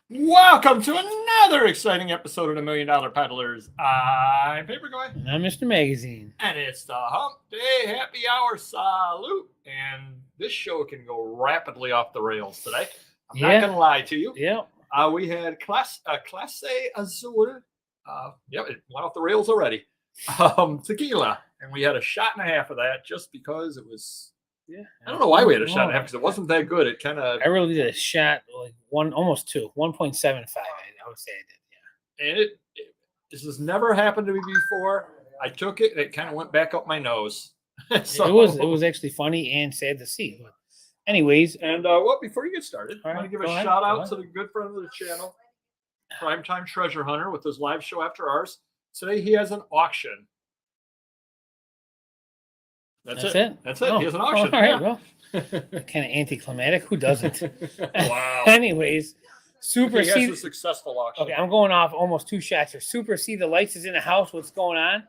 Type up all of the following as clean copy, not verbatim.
Welcome to another exciting episode of the Million Dollar Peddlers. I'm Paper Guy. And I'm Mr. Magazine. And it's the Hump Day Happy Hour Salute. And this show can go rapidly off the rails today. I'm not going to lie to you. Yep. We had Classe CZUR. Yep, it went off the rails already. Tequila. And we had a shot and a half of that just because it was... Yeah, I don't know why we had a shot and a half because it wasn't that good. It kind of. I really did a shot like almost 2, 1.75. I would say I did. Yeah, and this has never happened to me before. I took it and it kind of went back up my nose. So it was actually funny and sad to see. But anyways, and before you get started, I want to give a shout out to the good friend of the channel, Primetime Treasure Hunter, with his live show after ours. Today he has an auction. That's it. That's it. Oh, he has an auction. All right, well, kind of anticlimactic. Who doesn't? Wow. Anyways, Super he has a successful auction. Okay, I'm going off almost 2 shots here. Super See the Lights is in the house. What's going on?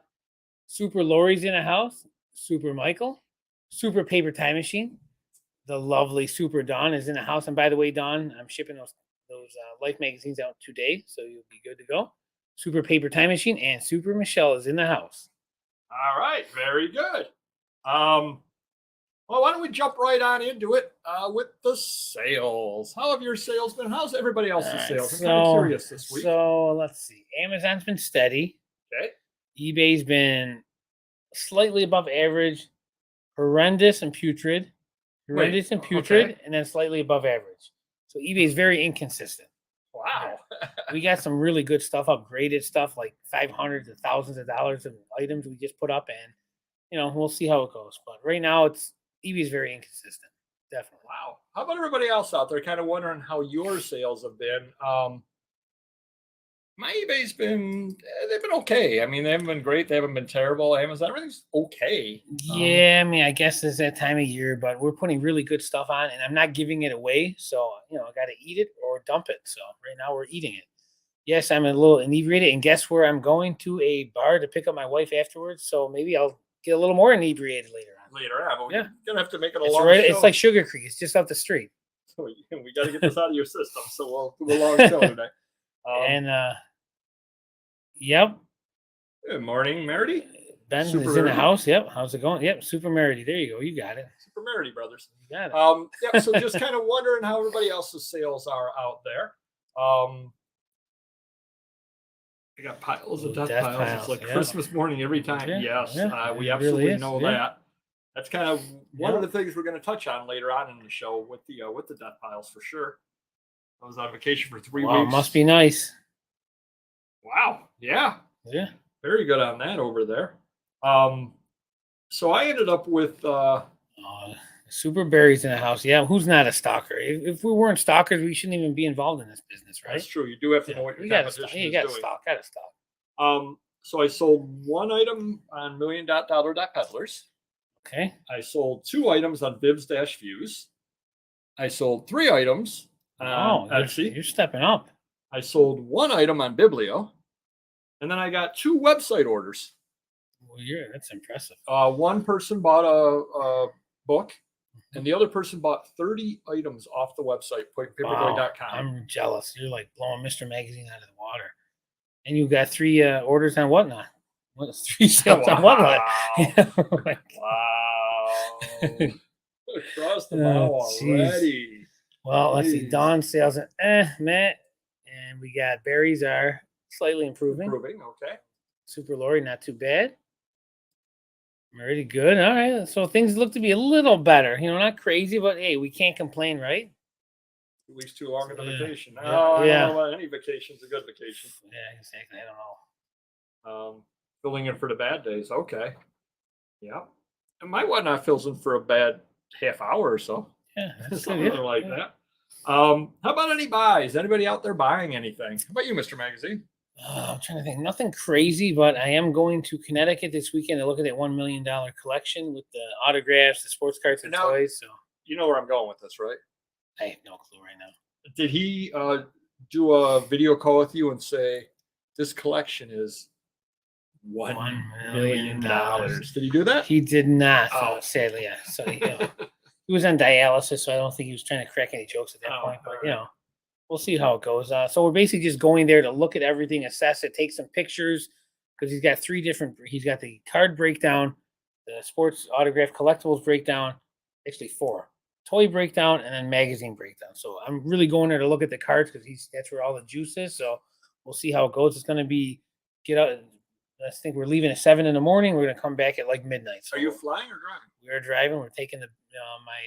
Super Lori's in the house. Super Michael. Super Paper Time Machine. The lovely Super Dawn is in the house. And by the way, Dawn, I'm shipping those Life magazines out today, so you'll be good to go. Super Paper Time Machine and Super Michelle is in the house. All right, very good. Well, why don't we jump right on into it with the sales? How have your sales been? How's everybody else's sales? I'm kind of curious this week. So let's see. Amazon's been steady. Okay. eBay's been slightly above average, horrendous and putrid, and then slightly above average. So eBay's very inconsistent. Wow. We got some really good stuff, upgraded stuff, like $500 to thousands of dollars of items we just put up, and we'll see how it goes. But right now, eBay's very inconsistent. Definitely. Wow. How about everybody else out there kind of wondering how your sales have been? My eBay's they've been okay. I mean, they haven't been great. They haven't been terrible. Amazon, everything's okay. Yeah, I mean, I guess it's that time of year, but we're putting really good stuff on, and I'm not giving it away. So, I got to eat it or dump it. So right now we're eating it. Yes, I'm a little inebriated, and guess where I'm going to a bar to pick up my wife afterwards. So maybe I'll get a little more inebriated later on. But we're gonna have to make it a long show. It's like Sugar Creek. It's just up the street. So we got to get this out of your system. So we'll do a long show today. Yep. Good morning, Merity. Ben is in the house. Yep. How's it going? Yep. Super Merity. There you go. You got it. Super Merity brothers. You got it. Yeah. So just kind of wondering how everybody else's sales are out there. I got piles of death piles. It's like Christmas morning every time. Yeah. Yes, we absolutely know that. That's kind of one of the things we're going to touch on later on in the show with the death piles for sure. I was on vacation for 3 weeks. Must be nice. Wow. Yeah. Yeah. Very good on that over there. So I ended up with Super Berry's in the house. Yeah, who's not a stalker? If we weren't stalkers, we shouldn't even be involved in this business, right? That's true. You do have to know what your competition is doing. You got to stalk. So I sold 1 item on million.dollar.peddlers. Okay. I sold 2 items on Bibs-Views. I sold 3 items on Etsy. You're stepping up. I sold 1 item on Biblio. And then I got 2 website orders. Well, that's impressive. One person bought a book, and the other person bought 30 items off the website, paperboy.com. I'm jealous. You're like blowing Mr. Magazine out of the water. And you got 3 orders on whatnot. 3 sales on whatnot. Wow. Across the bow already. Well, let's see. Dawn sales, Matt. And we got berries are slightly improving. Okay. Super Lori, not too bad. Pretty good. All right. So things look to be a little better. Not crazy, but hey, we can't complain, right? 2 weeks too long of a vacation. Yeah. I don't know about any vacation's a good vacation. Yeah, exactly. I don't know. Filling in for the bad days. Okay. Yeah. And my whatnot fills in for a bad half hour or so. Yeah. Something like that. How about any buys? Anybody out there buying anything? How about you, Mr. Magazine? I'm trying to think. Nothing crazy, but I am going to Connecticut this weekend to look at that $1 million collection with the autographs, the sports cards, and toys. So you know where I'm going with this, right? I have no clue right now. Did he do a video call with you and say this collection is $1 million? Did he do that? He did not. Sadly, yeah. So he was on dialysis, so I don't think he was trying to crack any jokes at that point. But we'll see how it goes. So we're basically just going there to look at everything, assess it, take some pictures, because he's got he's got the card breakdown, the sports autograph collectibles breakdown, actually 4. Toy breakdown and then magazine breakdown. So I'm really going there to look at the cards because that's where all the juice is. So we'll see how it goes. It's going to be get out. I think we're leaving at 7 in the morning. We're going to come back at like midnight. So are you flying or driving? We're driving. We're taking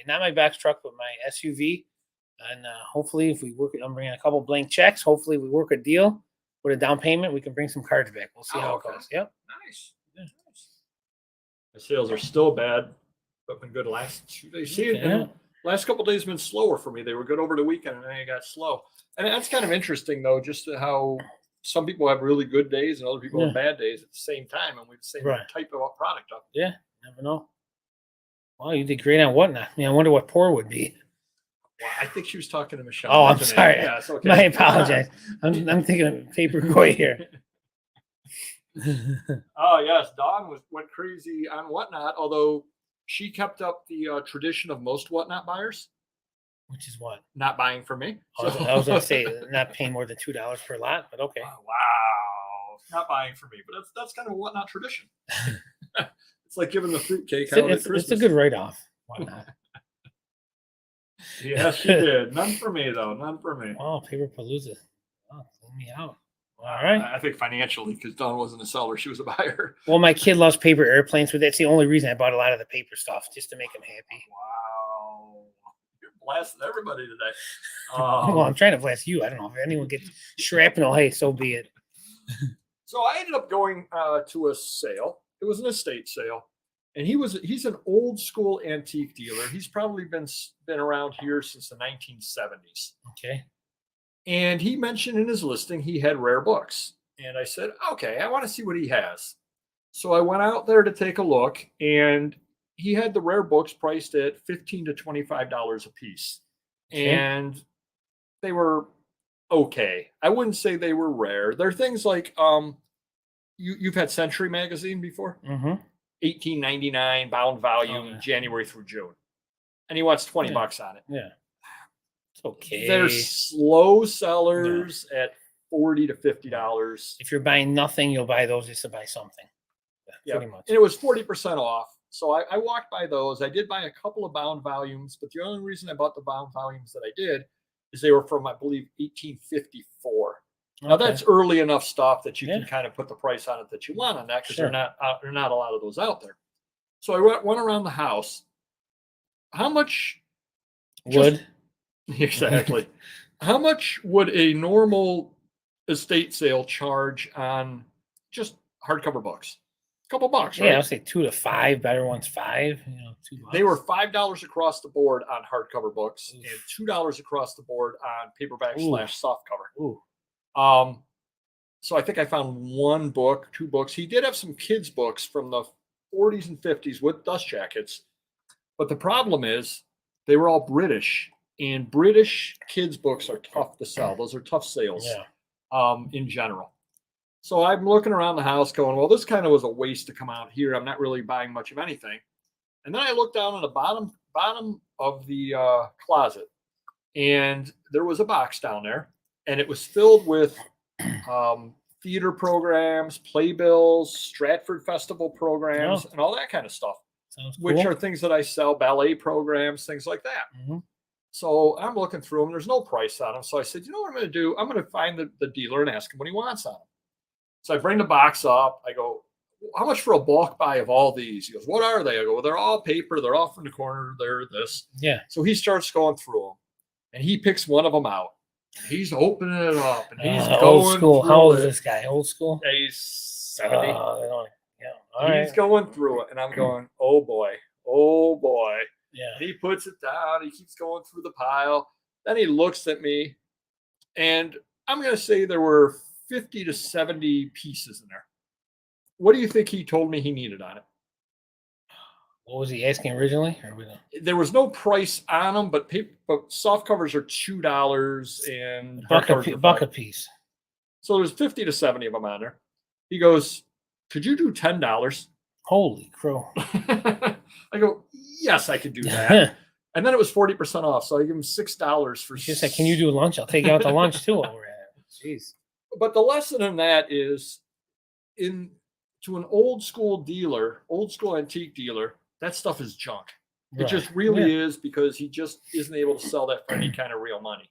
not my box truck, but my SUV. And hopefully, if we work it, I'm bringing a couple blank checks. Hopefully, we work a deal with a down payment. We can bring some cards back. We'll see how it goes. Yep. Nice. Yeah. Nice. The sales are still bad, but been good last 2 days. See, last couple of days have been slower for me. They were good over the weekend, and then it got slow. And that's kind of interesting, though, just how some people have really good days and other people have bad days at the same time, and we have the same type of product up. Yeah, never know. Well, you did great on Whatnot. I wonder what poor would be. Well, I think she was talking to Michelle. Oh, I'm sorry. Yeah, it's okay. I apologize. I'm thinking of Paperboy here. Oh yes, Dawn went crazy on Whatnot, although she kept up the tradition of most Whatnot buyers. Which is what? Not buying from me. I was going to say not paying more than $2 per lot, but okay. Oh, wow. Not buying for me, but that's kind of a Whatnot tradition. It's like giving the fruitcake out at Christmas. It's a good write-off. Whatnot. Yes, she did. None for me, though. None for me. Oh, Paper Palooza. Oh, pull me out. All right. I think financially, because Dawn wasn't a seller, she was a buyer. Well, my kid loves paper airplanes, but that's the only reason I bought a lot of the paper stuff, just to make him happy. Wow. You're blasting everybody today. Well, I'm trying to blast you. I don't know if anyone gets shrapnel. Hey, so be it. So I ended up going to a sale. It was an estate sale. And he's an old school antique dealer. He's probably been around here since the 1970s. Okay. And he mentioned in his listing he had rare books. And I said, okay, I want to see what he has. So I went out there to take a look, and he had the rare books priced at $15 to $25 a piece. Okay. And they were okay. I wouldn't say they were rare. They're things like you've had Century magazine before? Mm-hmm. $18.99 bound volume, January through June. And he wants $20 on it. Yeah. It's okay. They're slow sellers at $40 to $50. If you're buying nothing, you'll buy those just to buy something. Yeah, pretty much. And it was 40% off. So I walked by those. I did buy a couple of bound volumes, but the only reason I bought the bound volumes that I did is they were from, I believe, 1854. Now that's early enough stuff that you can kind of put the price on it that you want on that, because there's not a lot of those out there. So I went around the house. How much wood? Exactly. How much would a normal estate sale charge on just hardcover books? A couple bucks, right? Yeah, I'll say $2 to $5. Better ones $5. $2. They were $5 across the board on hardcover books and $2 across the board on paperback / softcover. Ooh. So I think I found two books. He did have some kids' books from the 40s and 50s with dust jackets, but the problem is they were all British, and British kids' books are tough to sell. Those are tough sales, in general. So I'm looking around the house going, well, this kind of was a waste to come out here. I'm not really buying much of anything. And then I looked down on the bottom of the closet, and there was a box down there. And it was filled with theater programs, playbills, Stratford Festival programs, and all that kind of stuff, which are things that I sell, ballet programs, things like that. Mm-hmm. So I'm looking through them. There's no price on them. So I said, you know what I'm going to do? I'm going to find the dealer and ask him what he wants on them. So I bring the box up. I go, how much for a bulk buy of all these? He goes, what are they? I go, well, they're all paper. They're off in the corner. They're this. Yeah. So he starts going through them, and he picks one of them out. He's opening it up, and he's going old school. How old is it. this guy? Old school? Yeah, he's 70. All He's going through it, and I'm going, oh boy. Yeah. And he puts it down. He keeps going through the pile. Then he looks at me, and I'm going to say there were 50 to 70 pieces in there. What do you think he told me he needed on it? What was he asking originally? There was no price on them, but soft covers are $2 and buck a piece. So there's 50 to 70 of them on there. He goes, could you do $10? Holy crow. I go, yes, I could do that. And then it was 40% off. So I give him $6 for. She said, "Can you do lunch? I'll take you out to lunch too while we're at it." Jeez. But the lesson in that is, to an old school antique dealer, that stuff is junk. It just really is, because he just isn't able to sell that for any kind of real money.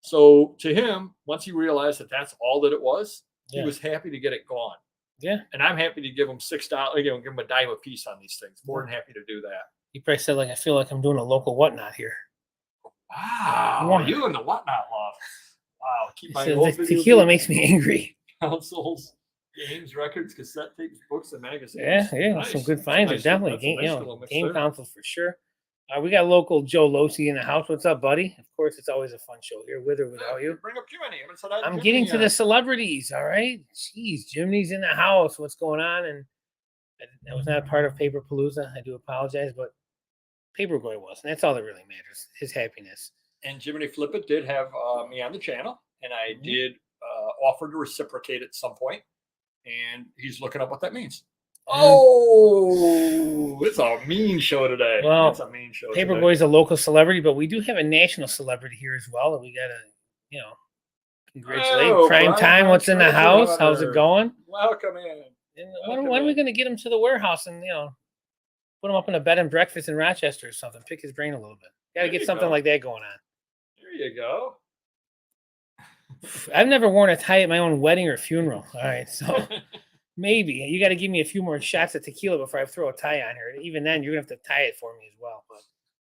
So to him, once he realized that that's all that it was, he was happy to get it gone. Yeah. And I'm happy to give him $6, give him a dime a piece on these things. More than happy to do that. He probably said, like, I feel like I'm doing a local whatnot here. Wow. You and the whatnot love. Wow. Keep my old tequila makes me angry. Consoles, games, records, cassette tapes, books, and magazines. Yeah. Nice. Some good finds. Nice, definitely game consoles for sure. We got local Joe Losi in the house. What's up, buddy? Of course, it's always a fun show here, with or without you. Bring up Jiminy. I'm getting to the celebrities. All right. Jeez, Jiminy's in the house. What's going on? And that was not a part of Paper Palooza. I do apologize, but Paperboy was, and that's all that really matters. His happiness. And Jiminy Flippit did have me on the channel, and I did offer to reciprocate at some point, and he's looking up what that means. Oh, it's a mean show today. Well, it's a mean show. Paperboy's a local celebrity, but we do have a national celebrity here as well, and we gotta, congratulate Prime Time. What's in the house? How's it going? Welcome in. And when are we gonna get him to the warehouse and put him up in a bed and breakfast in Rochester or something? Pick his brain a little bit. Gotta get something like that going on. There you go. I've never worn a tie at my own wedding or funeral. All right, so. Maybe you got to give me a few more shots of tequila before I throw a tie on here. Even then, you're gonna have to tie it for me as well. But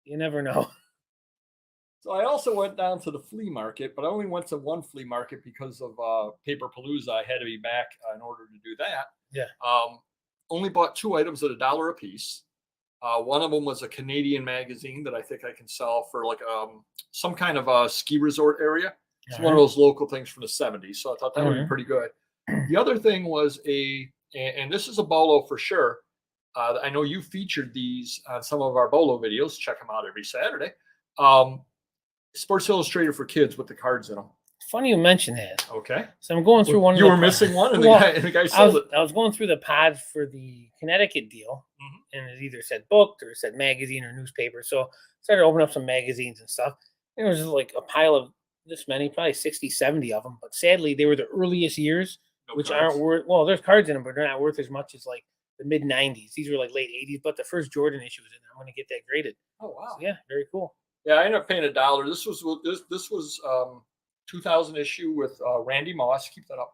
you never know. So I also went down to the flea market, but I only went to one flea market because of Paper Palooza. I had to be back in order to do that. Yeah. Only bought 2 items at $1 a piece. One of them was a Canadian magazine that I think I can sell for like some kind of a ski resort area. It's one of those local things from the 70s. So I thought that would be pretty good. The other thing was and this is a Bolo for sure. I know you featured these on some of our Bolo videos. Check them out every Saturday. Sports Illustrated for kids with the cards in them. Funny you mention that. Okay. So I'm going through one. You were missing one, and the guy sold it. I was going through the pod for the Connecticut deal, and it either said booked or it said magazine or newspaper. So I started opening up some magazines and stuff. And there was like a pile of this many, probably 60, 70 of them. But sadly, they were the earliest years. Which cards. Aren't worth, well, there's cards in them, but they're not worth as much as like the mid 90s. These were like late 80s, but the first Jordan issue was in there. I'm going to get that graded. Oh, wow. So, yeah, very cool. Yeah, I ended up paying $1. This was 2000 issue with Randy Moss. Keep that up.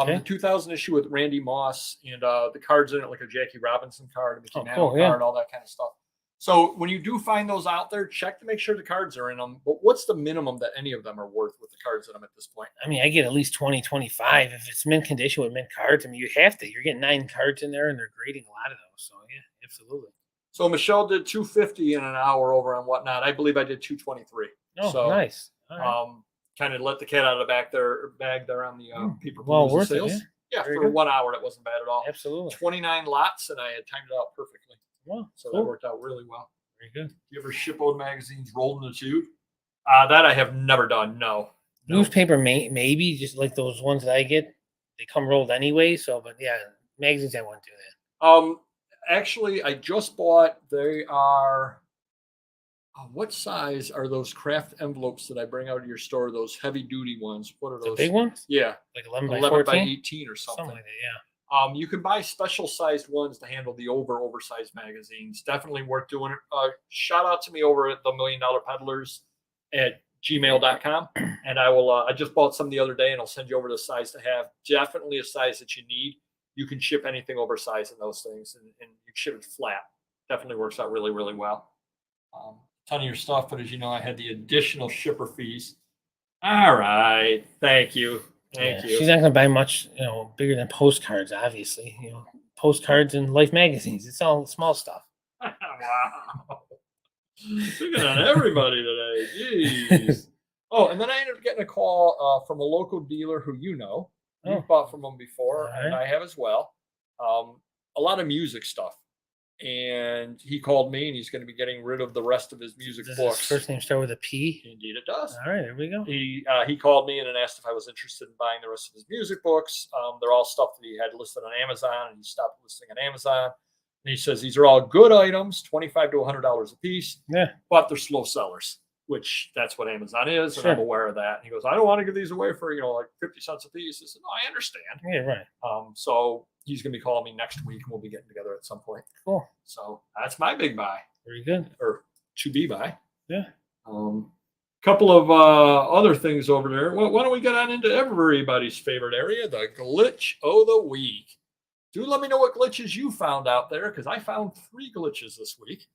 The 2000 issue with Randy Moss, and the cards in it, like a Jackie Robinson card, a Mickey Mantle card, all that kind of stuff. So when you do find those out there, check to make sure the cards are in them. But what's the minimum that any of them are worth with the cards in them at this point? I mean, I get at least 20, 25. If it's mint condition with mint cards, I mean, you have to. You're getting 9 cards in there, and they're grading a lot of those. So, yeah, absolutely. So Michelle did 250 in an hour over on Whatnot. I believe I did 223. Oh, so, nice. Right. Kind of let the cat out of the bag there on the Paper Palooza sales. It, yeah, for good. 1 hour, that wasn't bad at all. Absolutely. 29 lots, and I had timed it out perfectly. Wow, so that worked out really well. Very good. You ever ship old magazines rolled in a tube? That I have never done. No. Newspaper, maybe, just like those ones that I get. They come rolled anyway. So, but yeah, magazines, I won't do that. Actually, I just bought. They are. What size are those Kraft envelopes that I bring out of your store? Those heavy duty ones. What are those? The big ones? Yeah, like 11 by 14? by 18 or something. Something like that. Yeah. You can buy special sized ones to handle the oversized magazines. Definitely worth doing it. Shout out to me over at the $1 Million Peddlers at gmail.com. And I will, I just bought some the other day and I'll send you over the size to have. Definitely a size that you need. You can ship anything oversized in those things and you ship it flat. Definitely works out really, really well. Ton of your stuff, but as you know, I had the additional shipper fees. All right. Thank you. Thank you. She's not going to buy much, bigger than postcards, obviously. Postcards and Life magazines. It's all small stuff. Wow. Looking at everybody today. Jeez. Oh, and then I ended up getting a call from a local dealer who you've bought from them before, and I have as well. A lot of music stuff. And he called me, and he's going to be getting rid of the rest of his music books. His first name start with a P? Indeed, it does. All right, there we go. He called me and asked if I was interested in buying the rest of his music books. They're all stuff that he had listed on Amazon, and he stopped listing on Amazon. And he says these are all good items, $25 to $100 a piece, but they're slow sellers, which that's what Amazon is, and I'm aware of that. And he goes, I don't want to give these away for like 50 cents a piece. I said, no, I understand. Yeah, right. So he's going to be calling me next week, and we'll be getting together at some point. Cool. So that's my big buy. Very good. Or to be buy. Yeah. Couple of other things over there. Well, why don't we get on into everybody's favorite area, the glitch of the week? Do let me know what glitches you found out there, because I found 3 glitches this week.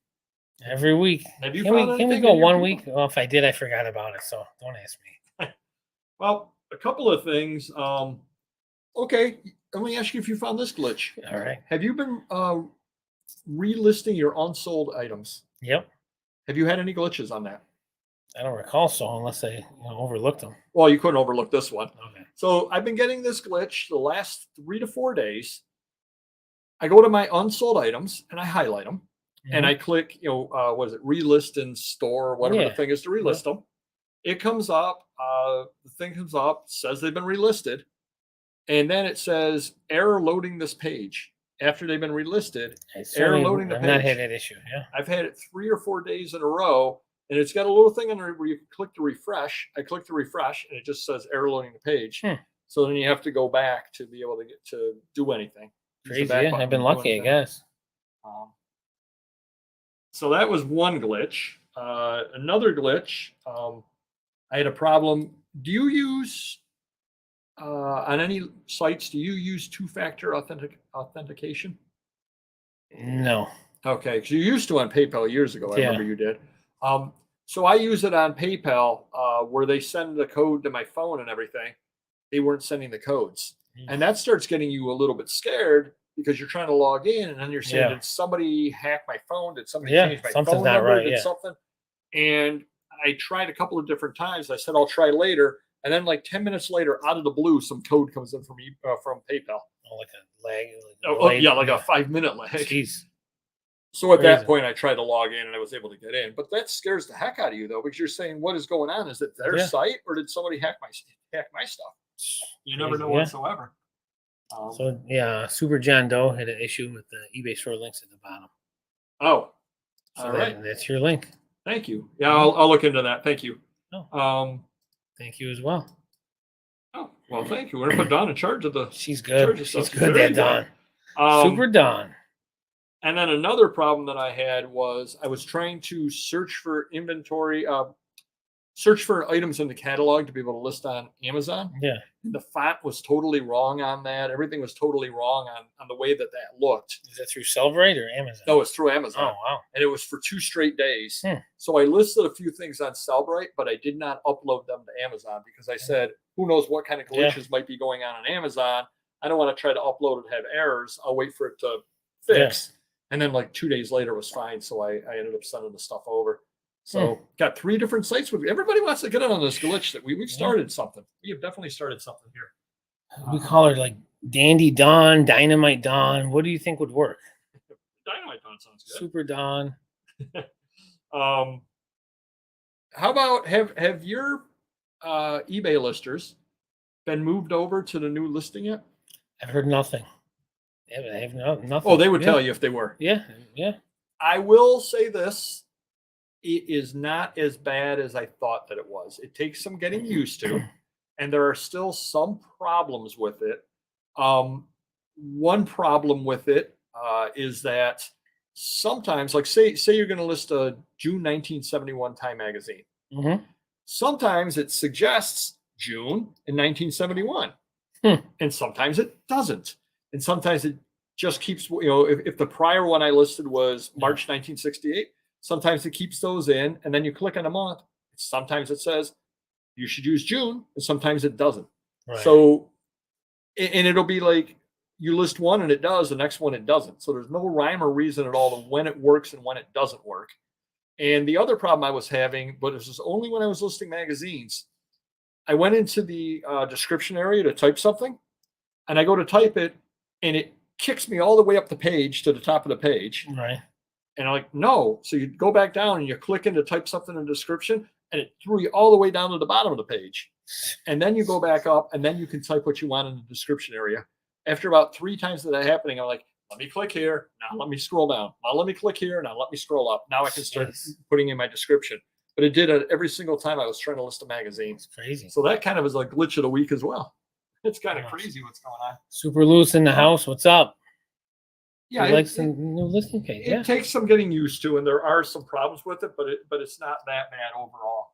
Every week. Have you Can we go 1 week? Well, if I did, I forgot about it, so don't ask me. Well, a couple of things. Okay, let me ask you if you found this glitch. All right. Have you been relisting your unsold items? Yep. Have you had any glitches on that? I don't recall so, unless I overlooked them. Well, you couldn't overlook this one. Okay. So I've been getting this glitch the last 3 to 4 days. I go to my unsold items and I highlight them, and I click, what is it, relist in store, whatever the thing is to relist them. It comes up, the thing comes up, says they've been relisted, and then it says error loading this page. After they've been relisted, error loading the page. I've not had that issue. Yeah. I've had it 3 or 4 days in a row, and it's got a little thing in there where you click to refresh. I click to refresh, and it just says error loading the page. So then you have to go back to be able to get to do anything. Crazy. Yeah, I've been lucky, I guess. So that was one glitch. Another glitch, I had a problem. Do you use, on any sites, do you use two-factor authentication? No. Okay, because you used to on PayPal years ago. I remember you did. So I use it on PayPal, where they send the code to my phone and everything. They weren't sending the codes. And that starts getting you a little bit scared, because you're trying to log in, and then you're saying, did somebody hack my phone? Did somebody change my phone number? Right, did something? And I tried a couple of different times. I said, I'll try later. And then like 10 minutes later, out of the blue, some code comes in from PayPal. Oh, like a lag. Like a 5-minute lag. Jeez. So at that point, I tried to log in, and I was able to get in. But that scares the heck out of you, though, because you're saying, what is going on? Is it their site, or did somebody hack my stuff? You never know whatsoever. Super John Doe had an issue with the eBay store links at the bottom. Oh, so all right. That's your link. Thank you. Yeah, I'll look into that. Thank you. Oh. Thank you as well. Oh, well, thank you. We're gonna put Dawn in charge of the. She's good. She's good. That Dawn. Super Dawn. And then another problem that I had was I was trying to search for inventory, search for items in the catalog to be able to list on Amazon. Yeah. The font was totally wrong on that. Everything was totally wrong on the way that looked. Is that through Sellbrite or Amazon? No, it's through Amazon. Oh, wow. And it was for 2 straight days. So I listed a few things on Sellbrite, but I did not upload them to Amazon, because I said, who knows what kind of glitches might be going on Amazon. I don't want to try to upload and have errors. I'll wait for it to fix. And then like 2 days later was fine. So I ended up sending the stuff over. So got 3 different sites. Everybody wants to get in on this glitch that we've started something. We have definitely started something here. We call her like Dandy Dawn, Dynamite Dawn. What do you think would work? Dynamite Dawn sounds good. Super Dawn. How about have your eBay listers been moved over to the new listing yet? I've heard nothing. I have nothing. Oh, they would tell you if they were. Yeah. I will say this. It is not as bad as I thought that it was. It takes some getting used to, and there are still some problems with it. One problem with it is that sometimes, like say you're going to list a June 1971 Time magazine. Sometimes it suggests June in 1971, and sometimes it doesn't. And sometimes it just keeps, if the prior one I listed was March 1968, sometimes it keeps those in, and then you click on a month. Sometimes it says you should use June, and sometimes it doesn't. Right. So, and it'll be like you list one and it does, the next one it doesn't. So there's no rhyme or reason at all to when it works and when it doesn't work. And the other problem I was having, but this was only when I was listing magazines, I went into the description area to type something, and I go to type it, and it kicks me all the way up the page to the top of the page. Right. And I'm like, no. So you go back down and you click in to type something in the description, and it threw you all the way down to the bottom of the page. And then you go back up, and then you can type what you want in the description area. After about 3 times of that happening, I'm like, let me click here. Now let me scroll down. Now let me click here. Now let me scroll up. Now I can start Yes. putting in my description. But it did it every single time I was trying to list a magazine. It's crazy. So that kind of is a glitch of the week as well. It's kind of Wow. crazy what's going on. Super loose in the house. What's up? Yeah, He likes the new listing page. it takes some getting used to, and there are some problems with it, but it's not that bad overall.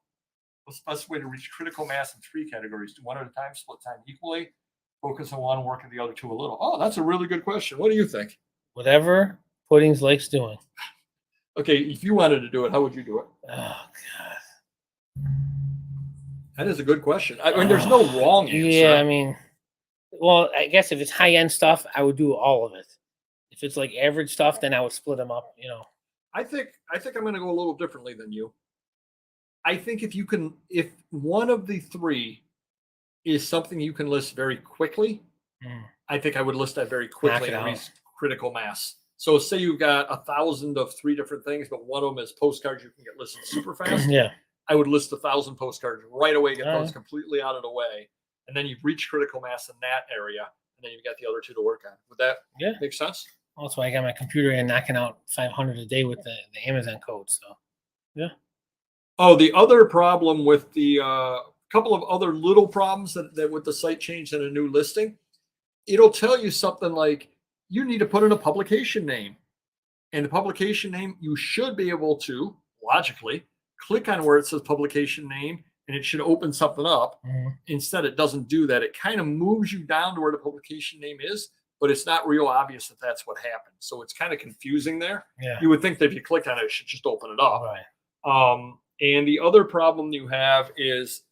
The best way to reach critical mass in 3 categories: do one at a time, split time equally, focus on one, work at the other 2 a little. Oh, that's a really good question. What do you think? Whatever Puddings likes doing. Okay, if you wanted to do it, how would you do it? Oh God. That is a good question. I mean, there's no wrong answer. Yeah, I mean, well, I guess if it's high end stuff, I would do all of it. If it's like average stuff, then I would split them up. I think I'm going to go a little differently than you. I think if one of the 3 is something you can list very quickly, I think I would list that very quickly and reach critical mass. So say you've got 1,000 of 3 different things, but one of them is postcards you can get listed super fast. Yeah. I would list 1,000 postcards right away, get those completely out of the way, and then you've reached critical mass in that area, and then you've got the other 2 to work on. Would that make sense? That's why I got my computer and knocking out 500 a day with the Amazon code. So, yeah. Oh, the other problem with the couple of other little problems that with the site change and a new listing, it'll tell you something like you need to put in a publication name. And the publication name, you should be able to logically click on where it says publication name, and it should open something up. Instead, it doesn't do that. It kind of moves you down to where the publication name is, but it's not real obvious that that's what happened. So it's kind of confusing there. Yeah. You would think that if you clicked on it, it should just open it up. Right. And the other problem you have is,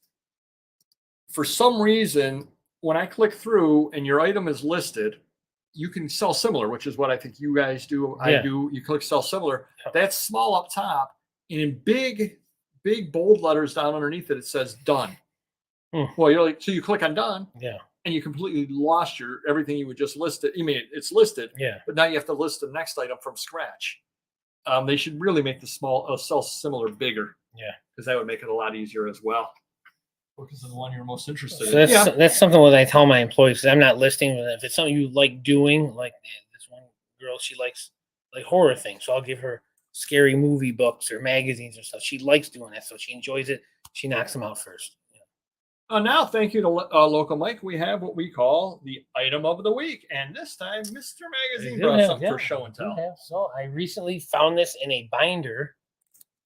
for some reason, when I click through and your item is listed, you can sell similar, which is what I think you guys do. I do. You click sell similar. That's small up top, and in big bold letters down underneath it, it says done. Well, you're like, so you click on done. Yeah. And you completely lost everything you would just list it. You mean it's listed. Yeah. But now you have to list the next item from scratch. They should really make the small sell similar bigger. Yeah. Because that would make it a lot easier as well. Focus on the one you're most interested So in. that's something that I tell my employees, because I'm not listing, but if it's something you like doing, like this one girl, she likes like horror things. So I'll give her scary movie books or magazines or stuff. She likes doing that, so she enjoys it. She knocks them out first. Now, thank you to Local Mike. We have what we call the item of the week. And this time, Mr. Magazine brought something for show and tell. So I recently found this in a binder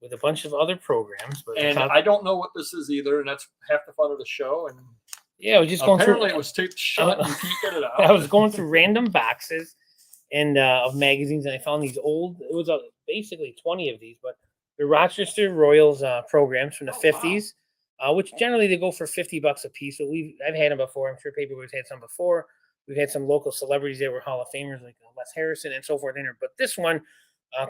with a bunch of other programs. And I don't know what this is either. And that's half the fun of the show. And yeah, I was just going through. Apparently, it was taped shut and you can't get it out. I was going through random boxes and of magazines, and I found these old. It was basically 20 of these, but the Rochester Royals programs from the 50s. Which generally they go for $50 a piece. So I've had them before. I'm sure Paperboy's had some before. We've had some local celebrities that were Hall of Famers like Les Harrison and so forth in there. But this one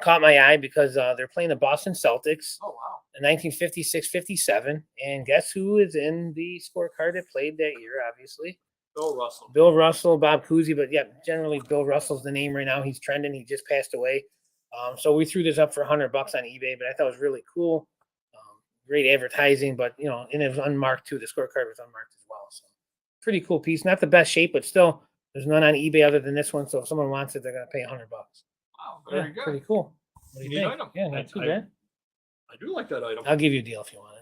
caught my eye because they're playing the Boston Celtics. Oh, wow. In 1956-57. And guess who is in the scorecard that played that year, obviously? Bill Russell, Bob Cousy. But yeah, generally Bill Russell's the name right now. He's trending. He just passed away. So we threw this up for $100 on eBay, but I thought it was really cool. Great advertising, but and it was unmarked too. The scorecard was unmarked as well. So pretty cool piece. Not the best shape, but still there's none on eBay other than this one. So if someone wants it, they're gonna pay $100. Wow, very good. Pretty cool. What do you think? Item. Yeah, not too bad. I do like that item. I'll give you a deal if you want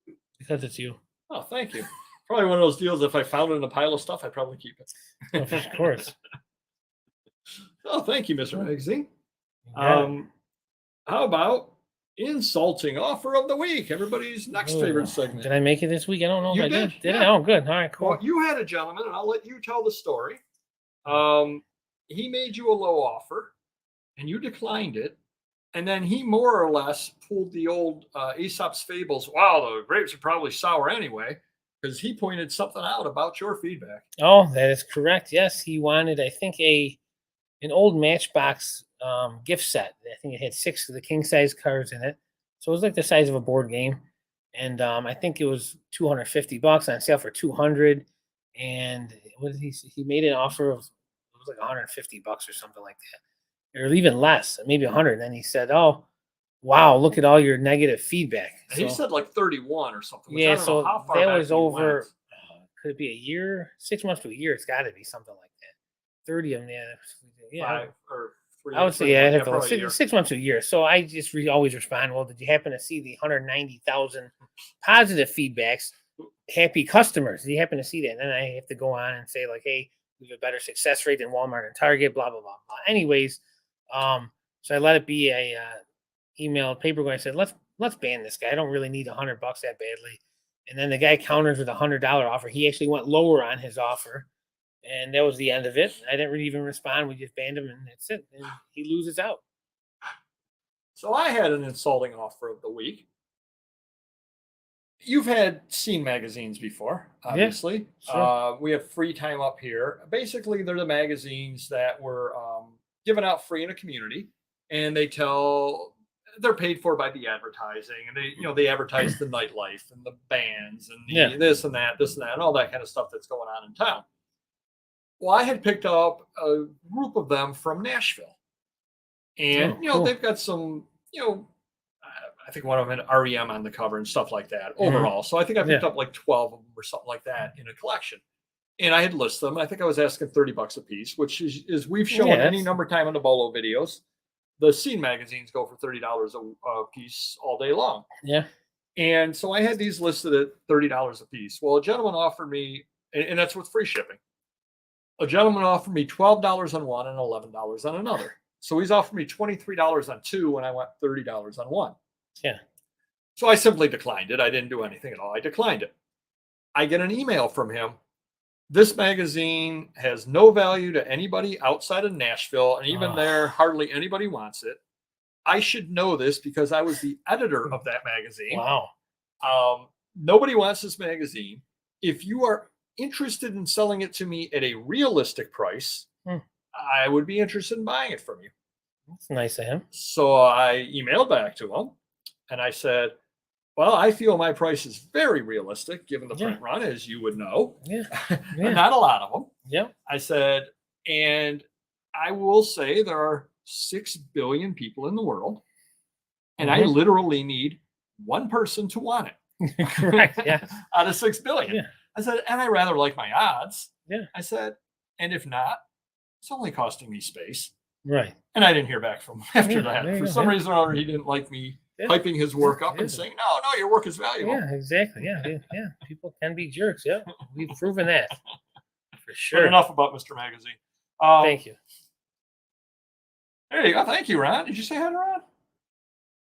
it. Because it's you. Oh, thank you. Probably one of those deals. If I found it in a pile of stuff, I'd probably keep it. Of course. Oh, thank you, Mr. Magazine. How about insulting offer of the week? Everybody's next favorite segment. Did I make it this week? I don't know if I did. Did I? Oh, good. All right, cool. Well, you had a gentleman, and I'll let you tell the story. He made you a low offer, and you declined it. And then he more or less pulled the old Aesop's fables. Wow, the grapes are probably sour anyway, because he pointed something out about your feedback. Oh, that is correct. Yes, he wanted, I think, an old Matchbox gift set. I think it had 6 of the king size cards in it, so it was like the size of a board game. And I think it was $250 on sale for $200. And what did he made an offer of, it was like $150 or something like that, or even less, maybe 100. And then he said, "Oh, wow, look at all your negative feedback." And he said like 31 or something. Yeah, so that was over. Could it be a year? 6 months to a year? It's got to be something like that. 30 of them. Yeah. 5 or 3. I would say, 3 yeah, months, I'd have to probably a year. 6 months to a year. So I just always respond, well, did you happen to see the 190,000 positive feedbacks? Happy customers. Do you happen to see that? And then I have to go on and say, like, hey, we have a better success rate than Walmart and Target, blah, blah, blah, blah. Anyways, so I let it be a email paper where I said, let's ban this guy. I don't really need $100 that badly. And then the guy counters with $100 offer. He actually went lower on his offer. And that was the end of it. I didn't really even respond. We just banned him, and that's it. And he loses out. So I had an insulting offer of the week. You've had seen magazines before, obviously. Yeah, sure. We have Free Time up here. Basically, they're the magazines that were given out free in a community, and they're paid for by the advertising, and they advertise the nightlife and the bands and this and that, and all that kind of stuff that's going on in town. Well, I had picked up a group of them from Nashville. And, cool. They've got some, I think one of them had REM on the cover and stuff like that overall. So I think I picked up like 12 of them or something like that in a collection. And I had listed them. I think I was asking $30 a piece, which is we've shown any number of time in the Bolo videos. The scene magazines go for $30 a piece all day long. Yeah. And so I had these listed at $30 a piece. Well, a gentleman offered me, and that's with free shipping. A gentleman offered me $12 on one and $11 on another. So he's offered me $23 on two, and I want $30 on one. Yeah. So I simply declined it. I didn't do anything at all. I declined it. I get an email from him. This magazine has no value to anybody outside of Nashville, and even there, hardly anybody wants it. I should know this because I was the editor of that magazine. Wow. Nobody wants this magazine. If you are interested in selling it to me at a realistic price, I would be interested in buying it from you. That's nice of him. So I emailed back to him and I said, well, I feel my price is very realistic given the print run, as you would know. Yeah. Not a lot of them. Yeah. I said, and I will say there are 6 billion people in the world, and I literally need one person to want it. Correct. Yeah. Out of 6 billion. Yeah. I said, and I rather like my odds. Yeah. I said, and if not, it's only costing me space. Right. And I didn't hear back from him after that. For some reason or other, he didn't like me hyping his work up and saying, no, your work is valuable. Yeah, exactly. Yeah. People can be jerks. Yeah. We've proven that. For sure. But enough about Mr. Magazine. Thank you. There you go. Thank you, Ron. Did you say hi to Ron?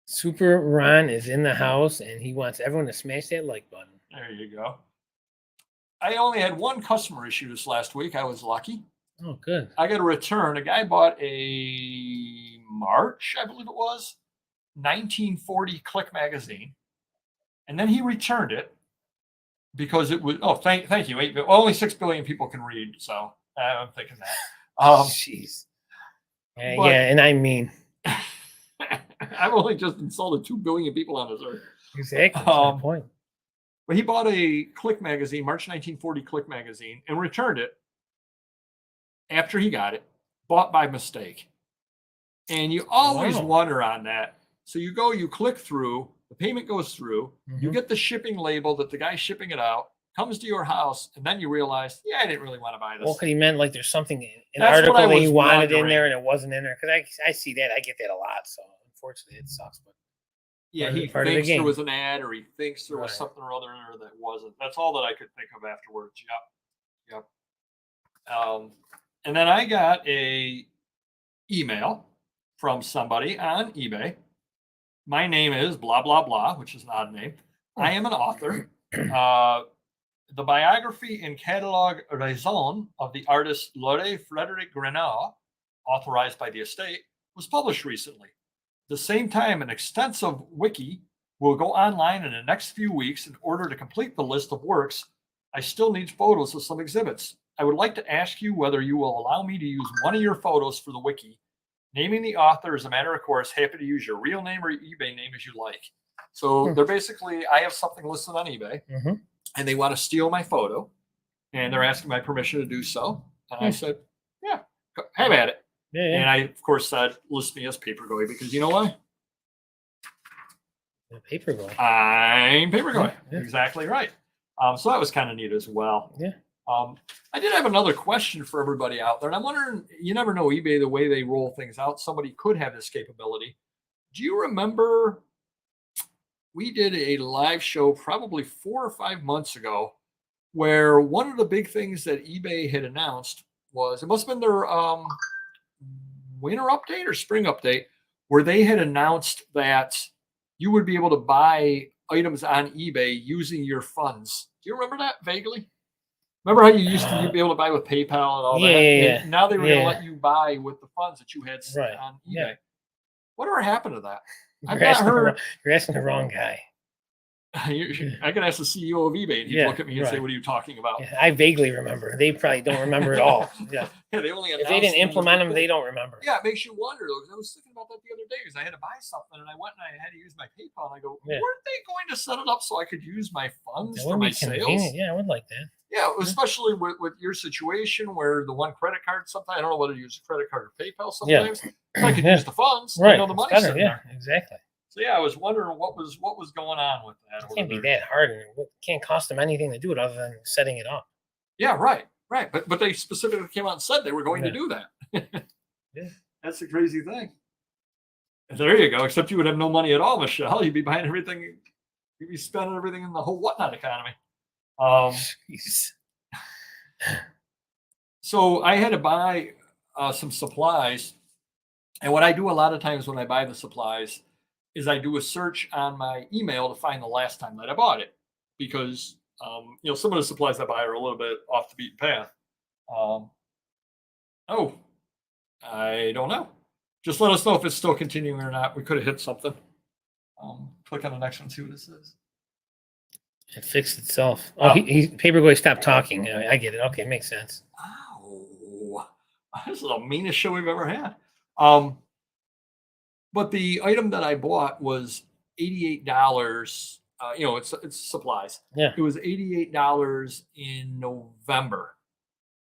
Super Ron is in the house, and he wants everyone to smash that like button. There you go. I only had one customer issue this last week. I was lucky. Oh, good. I got a return. A guy bought a March, I believe it was, 1940 Click magazine, and then he returned it because it was. Oh, thank you. Only 6 billion people can read, so I'm thinking that. Jeez. And I mean, I've only just insulted 2 billion people on this earth. Exactly. That's my point. But he bought a Click magazine, March 1940 Click magazine, and returned it after he got it, bought by mistake. And you always wonder on that. So you click through, the payment goes through, you get the shipping label that the guy shipping it out, comes to your house, and then you realize, I didn't really want to buy this. Well, because he meant like there's something, an article that he wanted in there and it wasn't in there. Because I see that. I get that a lot. So unfortunately, it sucks. But he thinks there was an ad, or he thinks there was something or other in there that wasn't. That's all that I could think of afterwards. Yep. And then I got a email from somebody on eBay. My name is blah, blah, blah, which is an odd name. I am an author. The biography and catalog raison of the artist Laure Frederic Grenard, authorized by the estate, was published recently. At the same time, an extensive wiki will go online in the next few weeks in order to complete the list of works. I still need photos of some exhibits. I would like to ask you whether you will allow me to use one of your photos for the wiki. Naming the author is a matter of course. Happy to use your real name or eBay name as you like. So they're basically, I have something listed on eBay, and they want to steal my photo, and they're asking my permission to do so. And I said, have at it. And I, of course, said, list me as Papergoy, because you know why? Papergoy. I'm Papergoy. Exactly right. So that was kind of neat as well. Yeah. I did have another question for everybody out there, and I'm wondering, you never know, eBay, the way they roll things out, somebody could have this capability. Do you remember we did a live show probably 4 or 5 months ago where one of the big things that eBay had announced was, it must have been their winter update or spring update, where they had announced that you would be able to buy items on eBay using your funds. Do you remember that vaguely? Remember how you used to be able to buy with PayPal and all that? Yeah. Now they were going to let you buy with the funds that you had on eBay. Yeah. Whatever happened to that? You're asking the wrong guy. I can ask the CEO of eBay, and he'd look at me and say, "What are you talking about?" Yeah, I vaguely remember. They probably don't remember at all. Yeah. They only if they didn't implement them, they don't remember. Yeah, it makes you wonder though, because I was thinking about that the other day, because I had to buy something and I went and I had to use my PayPal, and I go, weren't they going to set it up so I could use my funds for my sales? Yeah, I would like that. Yeah, especially with your situation where the one credit card, sometimes I don't know whether to use a credit card or PayPal sometimes. I could use the funds, right? The money's sitting there. Exactly. So yeah, I was wondering what was going on with that. It can't be that hard, and it can't cost them anything to do it other than setting it up. Yeah, right. But they specifically came out and said they were going to do that. That's the crazy thing. And there you go. Except you would have no money at all, Michelle. You'd be buying everything. You'd be spending everything in the whole whatnot economy. So I had to buy some supplies, and what I do a lot of times when I buy the supplies is I do a search on my email to find the last time that I bought it, because some of the supplies I buy are a little bit off the beaten path. I don't know. Just let us know if it's still continuing or not. We could have hit something. Click on the next one, see what it says. It fixed itself. Paperboy stopped talking. I get it. Okay, makes sense. Oh, this is the meanest show we've ever had. But the item that I bought was $88. It's supplies. Yeah. It was $88 in November.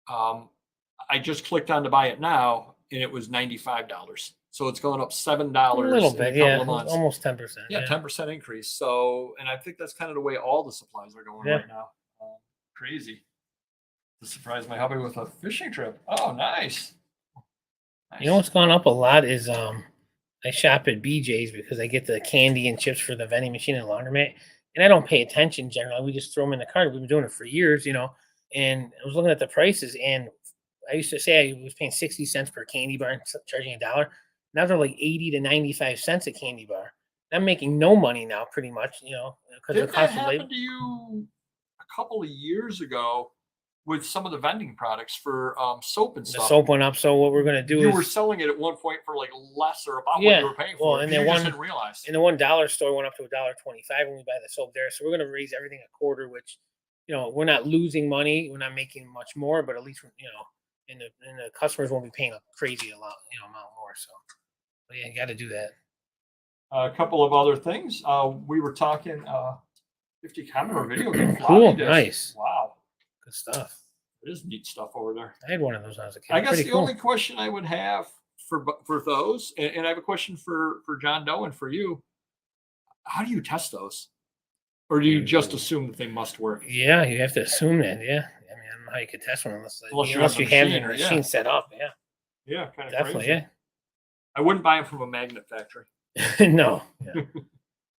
I just clicked on to buy it now, and it was $95. So it's going up $7 a little bit, in a couple of months. Almost 10%. Yeah, 10% increase. So, and I think that's kind of the way all the supplies are going right now. Crazy. To surprise my hubby with a fishing trip. Oh, nice. You know what's gone up a lot is I shop at BJ's because I get the candy and chips for the vending machine and laundromat, and I don't pay attention generally. We just throw them in the cart. We've been doing it for years, and I was looking at the prices, and I used to say I was paying 60 cents per candy bar and charging $1. Now they're like 80 to 95 cents a candy bar. I'm making no money now, pretty much, because of the cost of labor. Did that happen to you a couple of years ago with some of the vending products for soap and stuff? The soap went up, so what we're going to do is... You were selling it at one point for like less or about what you were paying for. And then you just didn't realize. And the $1 store went up to $1.25 when we buy the soap there. So we're going to raise everything a quarter, which, we're not losing money. We're not making much more, but at least, and the customers won't be paying a crazy amount more. So, but yeah, you got to do that. A couple of other things. We were talking 50 camera video game. Cool, nice. Wow, good stuff. It is neat stuff over there. I had one of those when I was a kid. I guess the only question I would have for those, and I have a question for John Doe and for you. How do you test those? Or do you just assume that they must work? Yeah, you have to assume that. Yeah, I mean, I don't know how you could test one unless you have the machine set up. Yeah. Yeah, kind of definitely. Crazy. Yeah. I wouldn't buy them from a magnet factory. No. Yeah.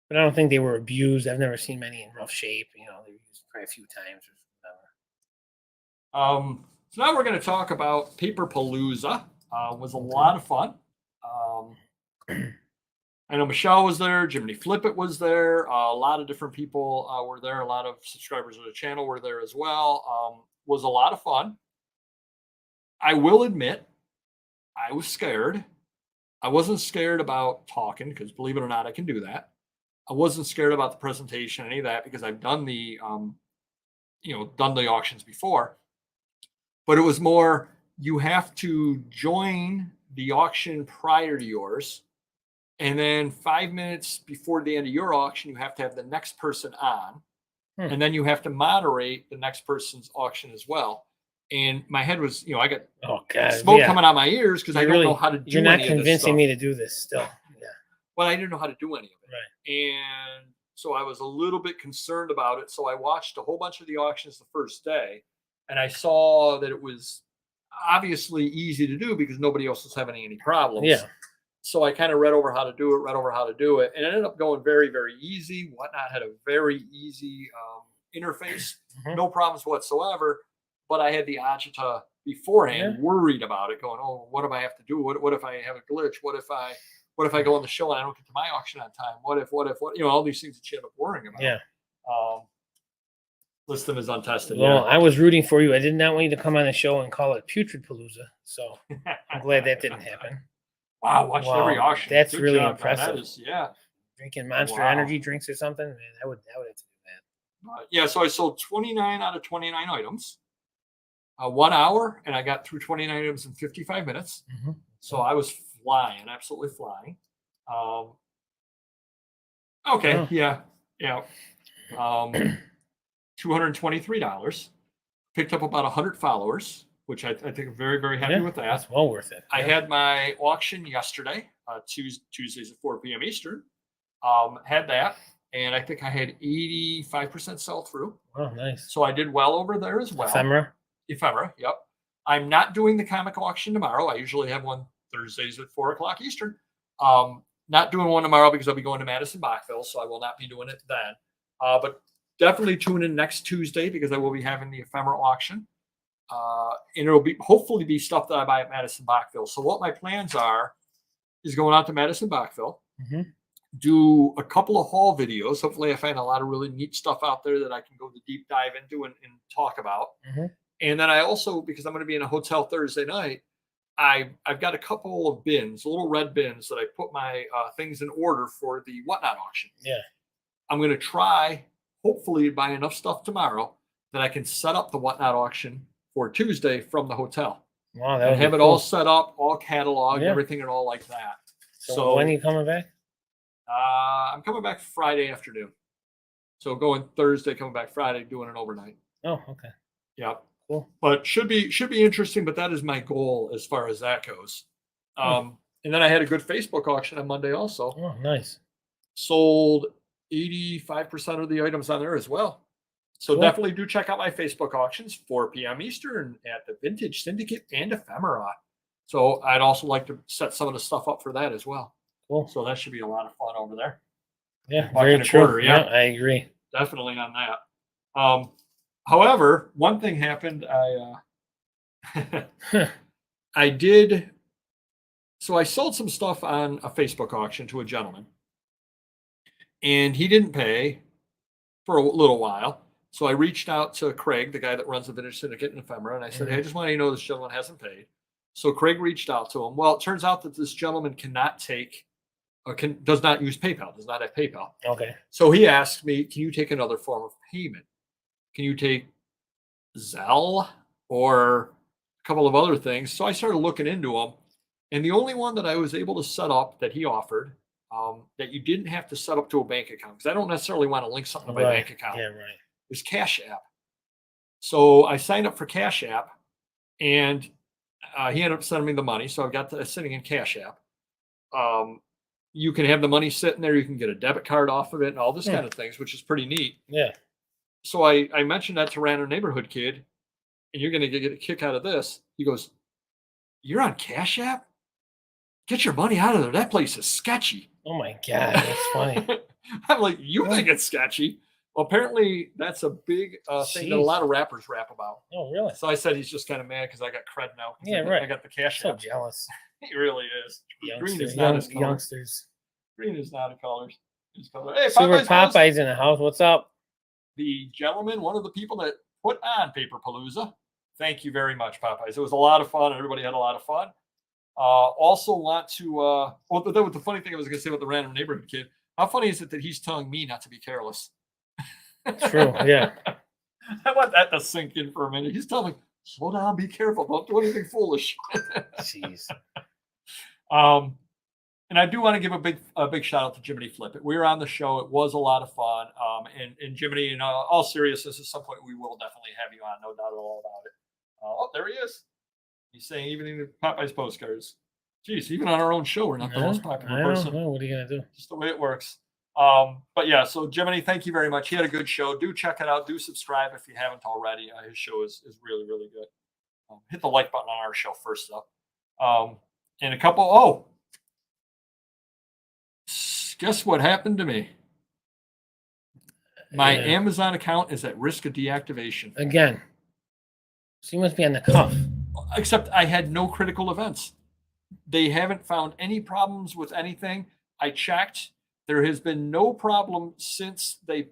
But I don't think they were abused. I've never seen many in rough shape. They were used probably a few times or whatever. So now we're going to talk about Paper Palooza. Was a lot of fun. I know Michelle was there. Jiminy Flippett was there. A lot of different people were there. A lot of subscribers of the channel were there as well. Was a lot of fun. I will admit, I was scared. I wasn't scared about talking because, believe it or not, I can do that. I wasn't scared about the presentation, any of that, because I've done the, done the auctions before. But it was more, you have to join the auction prior to yours. And then 5 minutes before the end of your auction, you have to have the next person on. And then you have to moderate the next person's auction as well. And my head was, I got smoke coming out of my ears because I don't know how to do You're not convincing me to do this still. Yeah. Well, I didn't know how to do any of it. Right. And so I was a little bit concerned about it. So I watched a whole bunch of the auctions the first day. and I saw that it was obviously easy to do because nobody else was having any problems. Yeah. So I kind of read over how to do it, and it ended up going very, very easy. Whatnot had a very easy interface, no problems whatsoever. But I had the agita beforehand, worried about it, going, "Oh, what if I have to do? What if I have a glitch? What if I go on the show and I don't get to my auction on time? What if all these things that you end up worrying about." Yeah. Listum is untested. Well, I was rooting for you. I did not want you to come on the show and call it Putrid Palooza. So I'm glad that didn't happen. Wow, watched every auction. That's Good really job, man. impressive. That is, yeah. Drinking Monster Energy drinks or something, man, I would have to do that. Yeah, so I sold 29 out of 29 items. 1 hour, and I got through 29 items in 55 minutes. So I was flying, absolutely flying. Okay, yeah. $223. Picked up about 100 followers, which I think I'm very, very happy with that. That's well worth it. I had my auction yesterday, Tuesdays at 4 p.m. Eastern. Had that, and I think I had 85% sell through. Oh, nice. So I did well over there as well. Ephemera, yep. I'm not doing the comic auction tomorrow. I usually have one Thursdays at 4 o'clock Eastern. Not doing one tomorrow because I'll be going to Madison Bachville, so I will not be doing it then. But definitely tune in next Tuesday because I will be having the ephemera auction. And it'll be hopefully be stuff that I buy at Madison Bachville. So what my plans are is going out to Madison Bachville, do a couple of haul videos. Hopefully I find a lot of really neat stuff out there that I can go the deep dive into and talk about. And then I also, because I'm going to be in a hotel Thursday night, I've got a couple of bins, little red bins that I put my things in order for the Whatnot auction. Yeah. I'm going to try, hopefully, buy enough stuff tomorrow that I can set up the Whatnot auction for Tuesday from the hotel. Wow, that and have it all set up, all cataloged, everything and all like that. So when are you coming back? I'm coming back Friday afternoon. So going Thursday, coming back Friday, doing an overnight. Oh, okay. Yep. Cool. But should be interesting, but that is my goal as far as that goes. And then I had a good Facebook auction on Monday also. Oh, nice. Sold 85% of the items on there as well. So definitely do check out my Facebook auctions, 4 p.m. Eastern at the Vintage Syndicate and Ephemera. So I'd also like to set some of the stuff up for that as well. Cool. So that should be a lot of fun over there. Yeah, very true. Yeah, I agree. Definitely on that. However, one thing happened. I did. So I sold some stuff on a Facebook auction to a gentleman, and he didn't pay for a little while. So I reached out to Craig, the guy that runs the Vintage Syndicate and Ephemera, and I said, "Hey, I just want you to know this gentleman hasn't paid." So Craig reached out to him. Well, it turns out that this gentleman cannot take, does not use PayPal, does not have PayPal. Okay. So he asked me, "Can you take another form of payment? Can you take Zelle or a couple of other things?" So I started looking into them, and the only one that I was able to set up that he offered, that you didn't have to set up to a bank account, because I don't necessarily want to link something to my bank account. Yeah, right. Is Cash App. So I signed up for Cash App, and he ended up sending me the money. So I've got sitting in Cash App. You can have the money sitting there. You can get a debit card off of it and all this kind of things, which is pretty neat. Yeah. So I mentioned that to Random Neighborhood Kid, and you're going to get a kick out of this. He goes, "You're on Cash App? Get your money out of there. That place is sketchy." Oh my God, that's funny. I'm like, "You think it's sketchy?" Well, apparently that's a big thing that a lot of rappers rap about. Oh, really? So I said he's just kind of mad because I got cred now. Yeah, right. I got the Cash App. So jealous. He really is. Green is not not his color. Youngsters. Green is not a color. His color. Hey, Super Popeye's in the house. What's up? The gentleman, one of the people that put on Paper Palooza. Thank you very much, Popeyes. It was a lot of fun. Everybody had a lot of fun. Also want to, the funny thing I was going to say about the Random Neighborhood Kid, how funny is it that he's telling me not to be careless? True, yeah. I want that to sink in for a minute. He's telling me, slow down, be careful, don't do anything foolish. Jeez. And I do want to give a big shout out to Jiminy Flip. We were on the show. It was a lot of fun. And Jiminy, in all seriousness, at some point we will definitely have you on, no doubt at all about it. Oh, there he is. He's saying even in the Popeyes postcards. Geez, even on our own show, we're not the most popular person. What are you gonna do? Just the way it works. But yeah, so Jiminy, thank you very much. He had a good show. Do check it out. Do subscribe if you haven't already. His show is really, really good. Hit the like button on our show first up. And a couple, guess what happened to me? My Amazon account is at risk of deactivation. Again. So you must be on the cuff. Except I had no critical events. They haven't found any problems with anything. I checked. There has been no problem since they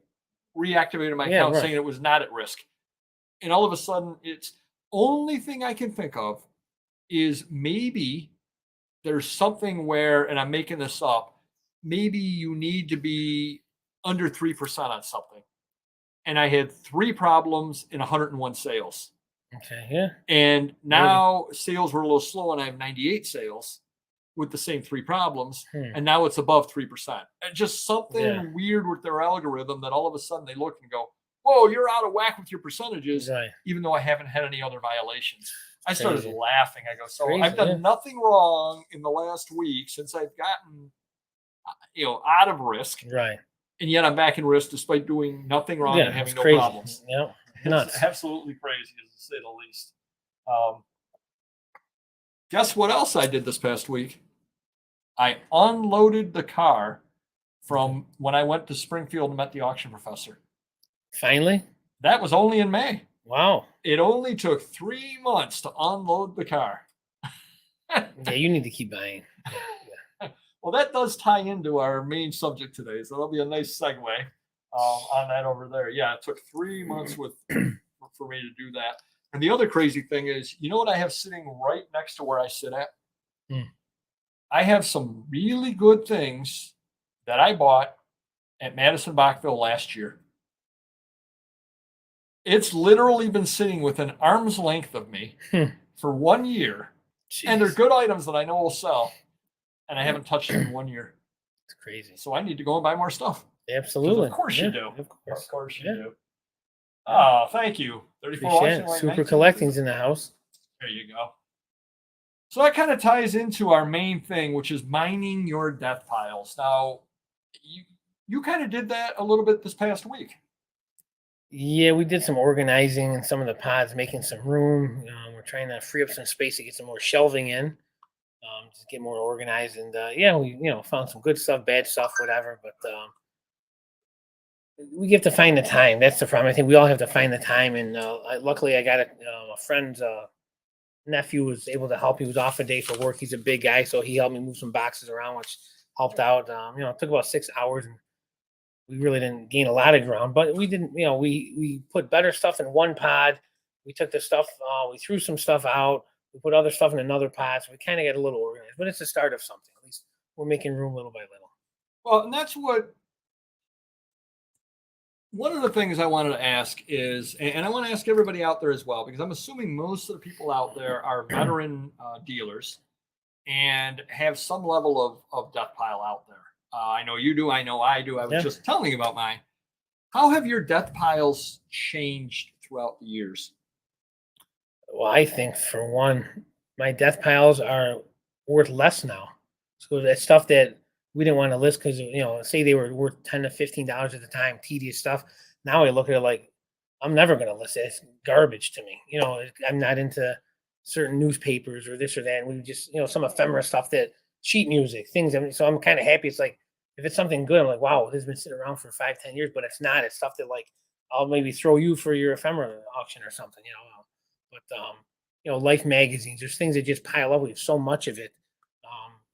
reactivated my account saying it was not at risk. And all of a sudden, it's only thing I can think of is maybe there's something where, and I'm making this up, maybe you need to be under 3% on something. And I had 3 problems in 101 sales. Okay, yeah. And now sales were a little slow and I have 98 sales with the same 3 problems. And now it's above 3%. And just something weird with their algorithm that all of a sudden they look and go, whoa, you're out of whack with your percentages, even though I haven't had any other violations. I started laughing. I go, so I've done nothing wrong in the last week since I've gotten, out of risk. Right. And yet I'm back in risk despite doing nothing wrong and having no problems. Yeah. It's absolutely crazy, to say the least. Guess what else I did this past week? I unloaded the car from when I went to Springfield and met the auction professor. Finally? That was only in May. Wow. It only took 3 months to unload the car. Yeah, you need to keep buying. Well, that does tie into our main subject today, so that'll be a nice segue on that over there. Yeah, it took 3 months for me to do that. And the other crazy thing is, you know what I have sitting right next to where I sit at? I have some really good things that I bought at Madison Bachville last year. It's literally been sitting within arm's length of me for 1 year. Jeez. And they're good items that I know will sell. And I haven't touched them in 1 year. It's crazy. So I need to go and buy more stuff. Absolutely. Of course you do. Of course you do. Oh, thank you. 34 Super Collecting's in the house. There you go. So that kind of ties into our main thing, which is mining your death piles. Now, you kind of did that a little bit this past week. Yeah, we did some organizing in some of the pods, making some room. We're trying to free up some space to get some more shelving in, just get more organized. And we found some good stuff, bad stuff, whatever. But we have to find the time. That's the problem. I think we all have to find the time. And luckily, I got a friend's nephew was able to help. He was off a day for work. He's a big guy, so he helped me move some boxes around, which helped out. It took about 6 hours, and we really didn't gain a lot of ground, but we didn't. We put better stuff in one pod. We took the stuff. We threw some stuff out. We put other stuff in another pod. So we kind of got a little organized, but it's the start of something. At least we're making room little by little. Well, and that's what. One of the things I wanted to ask is, and I want to ask everybody out there as well, because I'm assuming most of the people out there are veteran dealers and have some level of death pile out there. I know you do. I know I do. I was just telling you about mine. How have your death piles changed throughout the years? Well, I think for one, my death piles are worth less now. So that stuff that we didn't want to list because, say they were worth $10 to $15 at the time, tedious stuff. Now I look at it like, I'm never going to list it. It's garbage to me. I'm not into certain newspapers or this or that. And we just, some ephemera stuff that sheet music, things. So I'm kind of happy. It's like, if it's something good, I'm like, wow, this has been sitting around for 5-10 years, but it's not. It's stuff that like, I'll maybe throw you for your ephemera auction or something, But, Life magazines, there's things that just pile up. We have so much of it.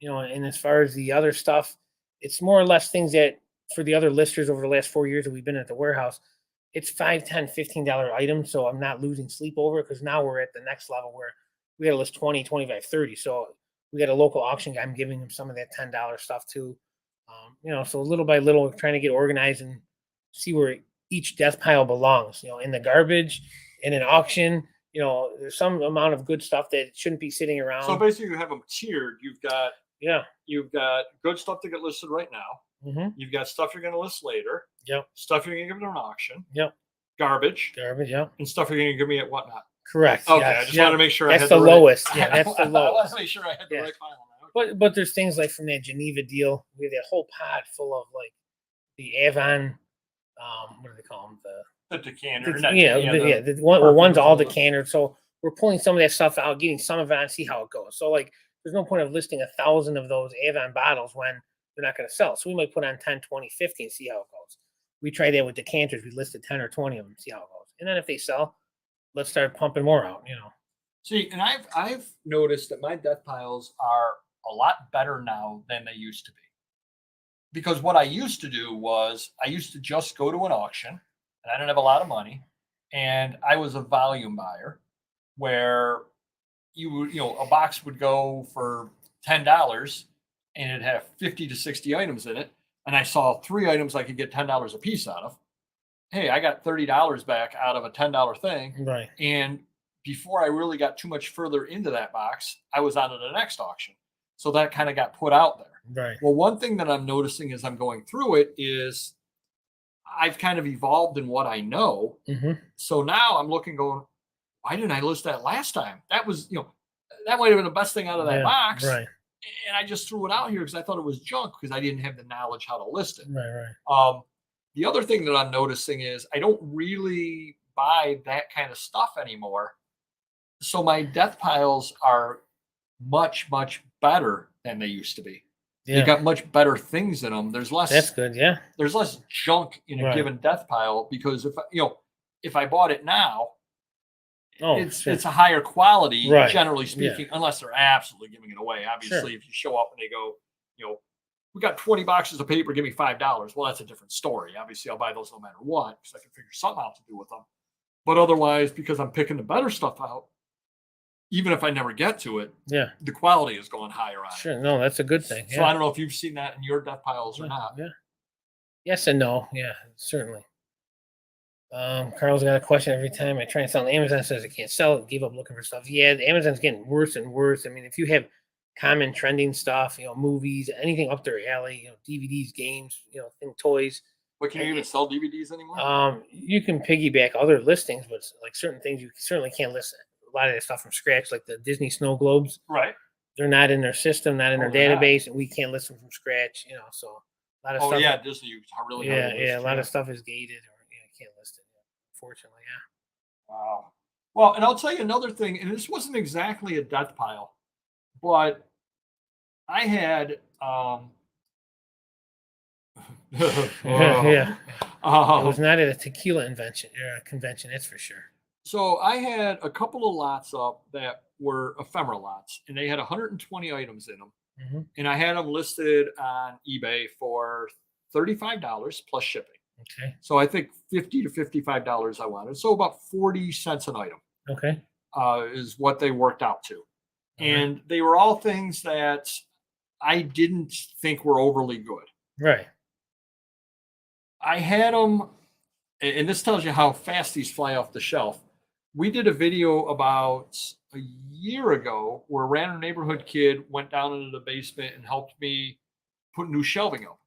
And as far as the other stuff, it's more or less things that for the other listers over the last 4 years that we've been at the warehouse, it's $5, $10, $15 items. So I'm not losing sleep over it because now we're at the next level where we got to list 20, 25, 30. So we got a local auction guy. I'm giving him some of that $10 stuff too. So little by little, we're trying to get organized and see where each death pile belongs, in the garbage, in an auction. There's some amount of good stuff that shouldn't be sitting around. So basically you have them tiered. You've got good stuff to get listed right now. Mm-hmm. You've got stuff you're going to list later. Yep. Stuff you're going to give to an auction. Yep. Garbage. Yep. And stuff you're going to give me at whatnot. Correct. Okay. I just wanted to make sure that's I had the lowest. Right. Yeah, that's the lowest. I wanted to make sure I had the right file on that. But there's things like from that Geneva deal, we have that whole pod full of like the Avon, what do they call them? The decanter. One's all decanted. So we're pulling some of that stuff out, getting some of it on, see how it goes. So like, there's no point of listing 1,000 of those Avon bottles when they're not going to sell. So we might put on 10, 20, 50 and see how it goes. We tried that with decanters. We listed 10 or 20 of them, see how it goes. And then if they sell, let's start pumping more out, See, and I've noticed that my death piles are a lot better now than they used to be. Because what I used to do was I used to just go to an auction and I didn't have a lot of money. And I was a volume buyer where a box would go for $10 and it'd have 50 to 60 items in it. And I saw 3 items I could get $10 a piece out of. Hey, I got $30 back out of a $10 thing. Right. And before I really got too much further into that box, I was on to the next auction. So that kind of got put out there. Right. Well, one thing that I'm noticing as I'm going through it is I've kind of evolved in what I know. Mm-hmm. So now I'm looking going, why didn't I list that last time? That was, that might have been the best thing out of that box. Right. And I just threw it out here because I thought it was junk because I didn't have the knowledge how to list it. Right. The other thing that I'm noticing is I don't really buy that kind of stuff anymore. So my death piles are much, much better than they used to be. Yeah. They got much better things in them. There's less. That's good. Yeah. There's less junk in a given death pile because if I bought it now, it's a higher quality, generally speaking, unless they're absolutely giving it away. Obviously, if you show up and they go, we got 20 boxes of paper, give me $5. Well, that's a different story. Obviously, I'll buy those no matter what because I can figure something out to do with them. But otherwise, because I'm picking the better stuff out, even if I never get to it, the quality is going higher on it. Sure. No, that's a good thing. So I don't know if you've seen that in your death piles or not. Yeah. Yes and no. Yeah, certainly. Carl's got a question every time I try and sell on Amazon. Says I can't sell it. Give up looking for stuff. Yeah, the Amazon's getting worse and worse. I mean, if you have common trending stuff, movies, anything up their alley, DVDs, games, toys. But can you even sell DVDs anymore? You can piggyback other listings, but like certain things you certainly can't list a lot of that stuff from scratch, like the Disney snow globes. Right. They're not in their system, not in their database, and we can't list them from scratch. So a lot of stuff. Oh yeah, Disney really. Yeah, a lot of stuff is gated, or can't list it. Unfortunately, yeah. Wow. Well, and I'll tell you another thing, and this wasn't exactly a death pile, but I had it was not at a tequila convention, that's for sure. So I had a couple of lots up that were ephemera lots, and they had 120 items in them. Mm-hmm. And I had them listed on eBay for $35 plus shipping. Okay. So I think $50 to $55 I wanted. So about 40 cents an item. Okay. Is what they worked out to. And they were all things that I didn't think were overly good. Right. I had them, and this tells you how fast these fly off the shelf. We did a video about a year ago where a random neighborhood kid went down into the basement and helped me put new shelving up.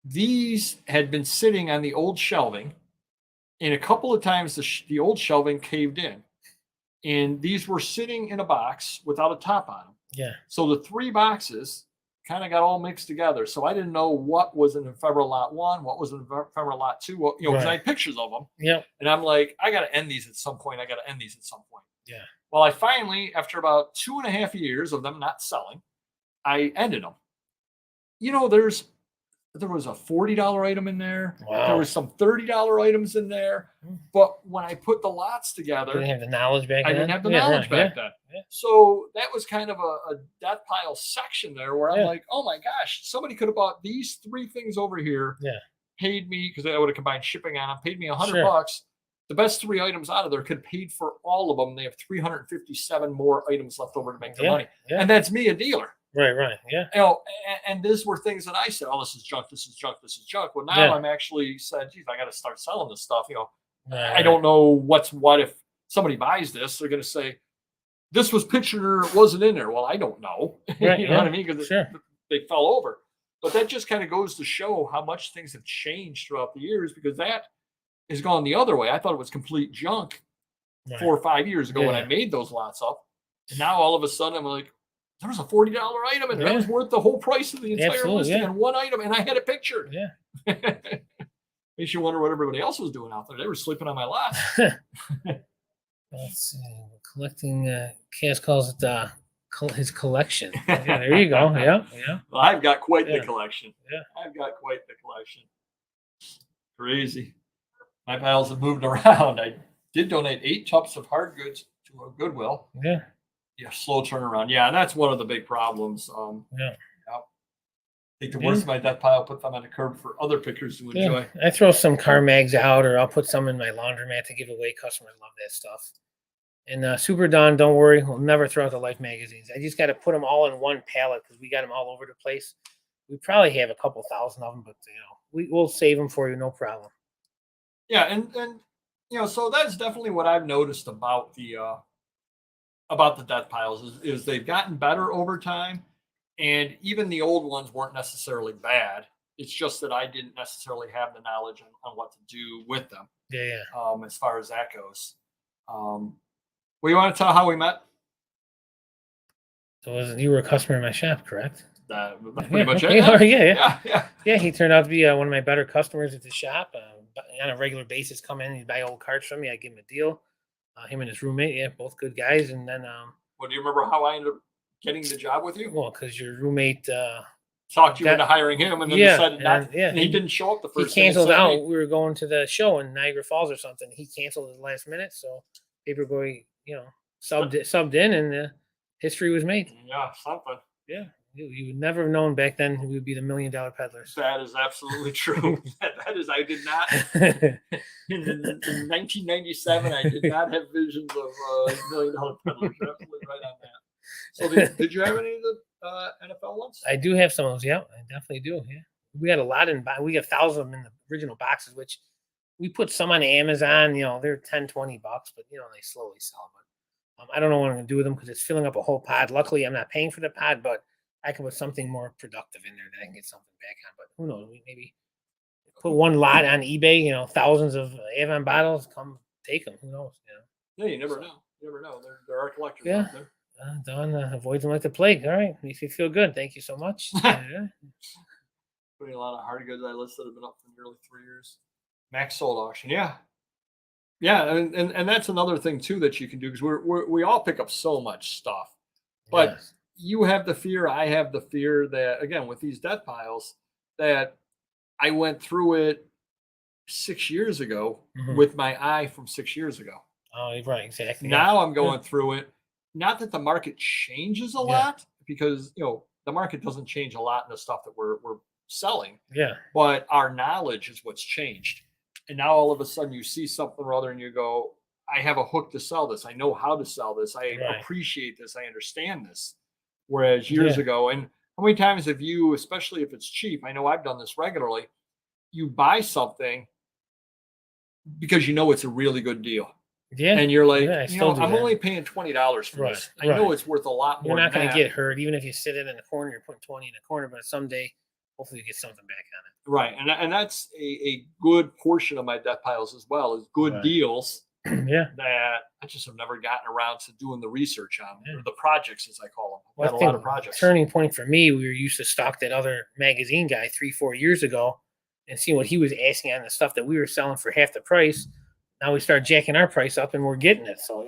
These had been sitting on the old shelving, and a couple of times the old shelving caved in. And these were sitting in a box without a top on them. Yeah. So the 3 boxes kind of got all mixed together. So I didn't know what was in ephemera lot 1, what was in ephemera lot 2, because I had pictures of them. Yeah. And I'm like, I got to end these at some point. Yeah. Well, I finally, after about 2.5 years of them not selling, I ended them. There was a $40 item in there. Wow. There was some $30 items in there. But when I put the lots together, you didn't have the knowledge back then. I didn't have the knowledge back then. Yeah. So that was kind of a death pile section there where I'm like, oh my gosh, somebody could have bought these 3 things over here. Yeah. Paid me, because I would have combined shipping on them, paid me $100. The best 3 items out of there could have paid for all of them. They have 357 more items left over to make their money. Yeah. And that's me, a dealer. Right. Yeah. And these were things that I said, oh, this is junk. Well, now I'm actually said, geez, I got to start selling this stuff. I don't know what if somebody buys this, they're going to say, this was pictured or it wasn't in there. Well, I don't know. Right, what I mean? Because they fell over. But that just kind of goes to show how much things have changed throughout the years, because that has gone the other way. I thought it was complete junk 4 or 5 years ago when I made those lots up. And now all of a sudden I'm like, there was a $40 item, and that was worth the whole price of the entire listing on one item, and I had it pictured. Yeah. Makes you wonder what everybody else was doing out there. They were sleeping on my lot. Let's see. Collecting. Cass calls it his collection. Yeah, there you go. Yeah. Well, I've got quite the collection. Yeah, I've got quite the collection. Crazy. My piles have moved around. I did donate 8 tubs of hard goods to a Goodwill. Yeah. Yeah, slow turnaround. Yeah, and that's one of the big problems. Take the worst of my death pile, put them on the curb for other pickers to enjoy. I throw some car mags out, or I'll put some in my laundromat to give away. Customers love that stuff. And Super Don, don't worry, we'll never throw out the Life magazines. I just got to put them all in one pallet because we got them all over the place. We probably have a couple thousand of them, but we'll save them for you, no problem. Yeah, and so that's definitely what I've noticed about the death piles is they've gotten better over time, and even the old ones weren't necessarily bad. It's just that I didn't necessarily have the knowledge on what to do with them. Yeah. As far as that goes. Well, you want to tell how we met? So you were a customer in my shop, correct? That's pretty much it. Yeah. He turned out to be one of my better customers at the shop. On a regular basis, come in and buy old carts from me. I give him a deal. Him and his roommate, both good guys. And then, well, do you remember how I ended up getting the job with you? Well, because your roommate talked you into hiring him, and then decided not. And he didn't show up the first. He canceled out. We were going to the show in Niagara Falls or something. He canceled at the last minute, so Paperboy, subbed in, and history was made. Yeah, something. Yeah. You would never have known back then we would be the $1 million peddlers. That is absolutely true. that is, I did not. In 1997, I did not have visions of $1 million peddlers. You're absolutely right on that. So, did you have any of the NFL ones? I do have some of those. Yeah, I definitely do. Yeah, we got a lot we got thousands of them in the original boxes, which we put some on Amazon. They're $10, $20, but they slowly sell. But I don't know what I'm going to do with them because it's filling up a whole pod. Luckily, I'm not paying for the pod, but I can put something more productive in there that I can get something back on. But who knows? We maybe put one lot on eBay. Thousands of Avon bottles. Come take them. Who knows? Yeah, you never know. You never know. There are collectors out there. Don avoids them like the plague. All right, makes me feel good. Thank you so much. Putting a lot of hard goods I listed have been up for nearly 3 years. Max sold auction. Yeah, and that's another thing too that you can do because we all pick up so much stuff, but. Yes. You have the fear, I have the fear that, again, with these death piles, that I went through it 6 years ago with my eye from 6 years ago. Oh, right, exactly. Now I'm going through it. Not that the market changes a lot, because, the market doesn't change a lot in the stuff that we're selling. Yeah. But our knowledge is what's changed. And now all of a sudden you see something or other and you go, I have a hook to sell this. I know how to sell this. I appreciate this. I understand this. Whereas years ago, and how many times have you, especially if it's cheap, I know I've done this regularly, you buy something because it's a really good deal. Yeah. And you're like, I'm only paying $20 for this. I know it's worth a lot more. You're not going to get hurt. Even if you sit it in the corner, you're putting 20 in the corner, but someday, hopefully you get something back on it. Right. And that's a good portion of my death piles as well, is good deals. That I just have never gotten around to doing the research on, or the projects, as I call them. I've got a lot of projects. Turning point for me, we were used to stock that other magazine guy 3-4 years ago and seeing what he was asking on the stuff that we were selling for half the price. Now we start jacking our price up and we're getting it. So,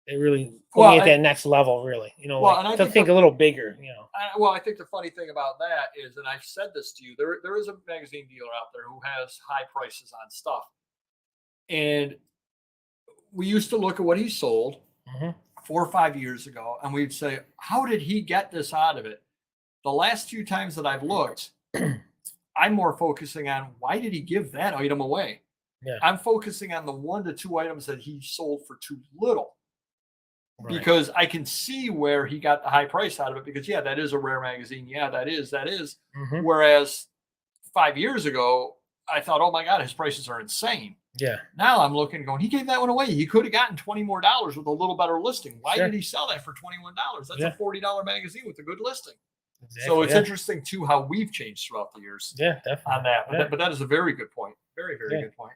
it really put me at that next level, really. To think a little bigger, I think the funny thing about that is, and I've said this to you, there is a magazine dealer out there who has high prices on stuff. And we used to look at what he sold 4 or 5 years ago, and we'd say, how did he get this out of it? The last few times that I've looked, I'm more focusing on why did he give that item away? Yeah. I'm focusing on the 1 to 2 items that he sold for too little. Right. Because I can see where he got the high price out of it because, that is a rare magazine. Yeah, that is. Whereas 5 years ago, I thought, oh my God, his prices are insane. Yeah. Now I'm looking going, he gave that one away. He could have gotten $20 more with a little better listing. Why did he sell that for $21? That's a $40 magazine with a good listing. Exactly, so it's interesting too how we've changed throughout the years. Yeah, definitely. On that. But that is a very good point. Very, very good point.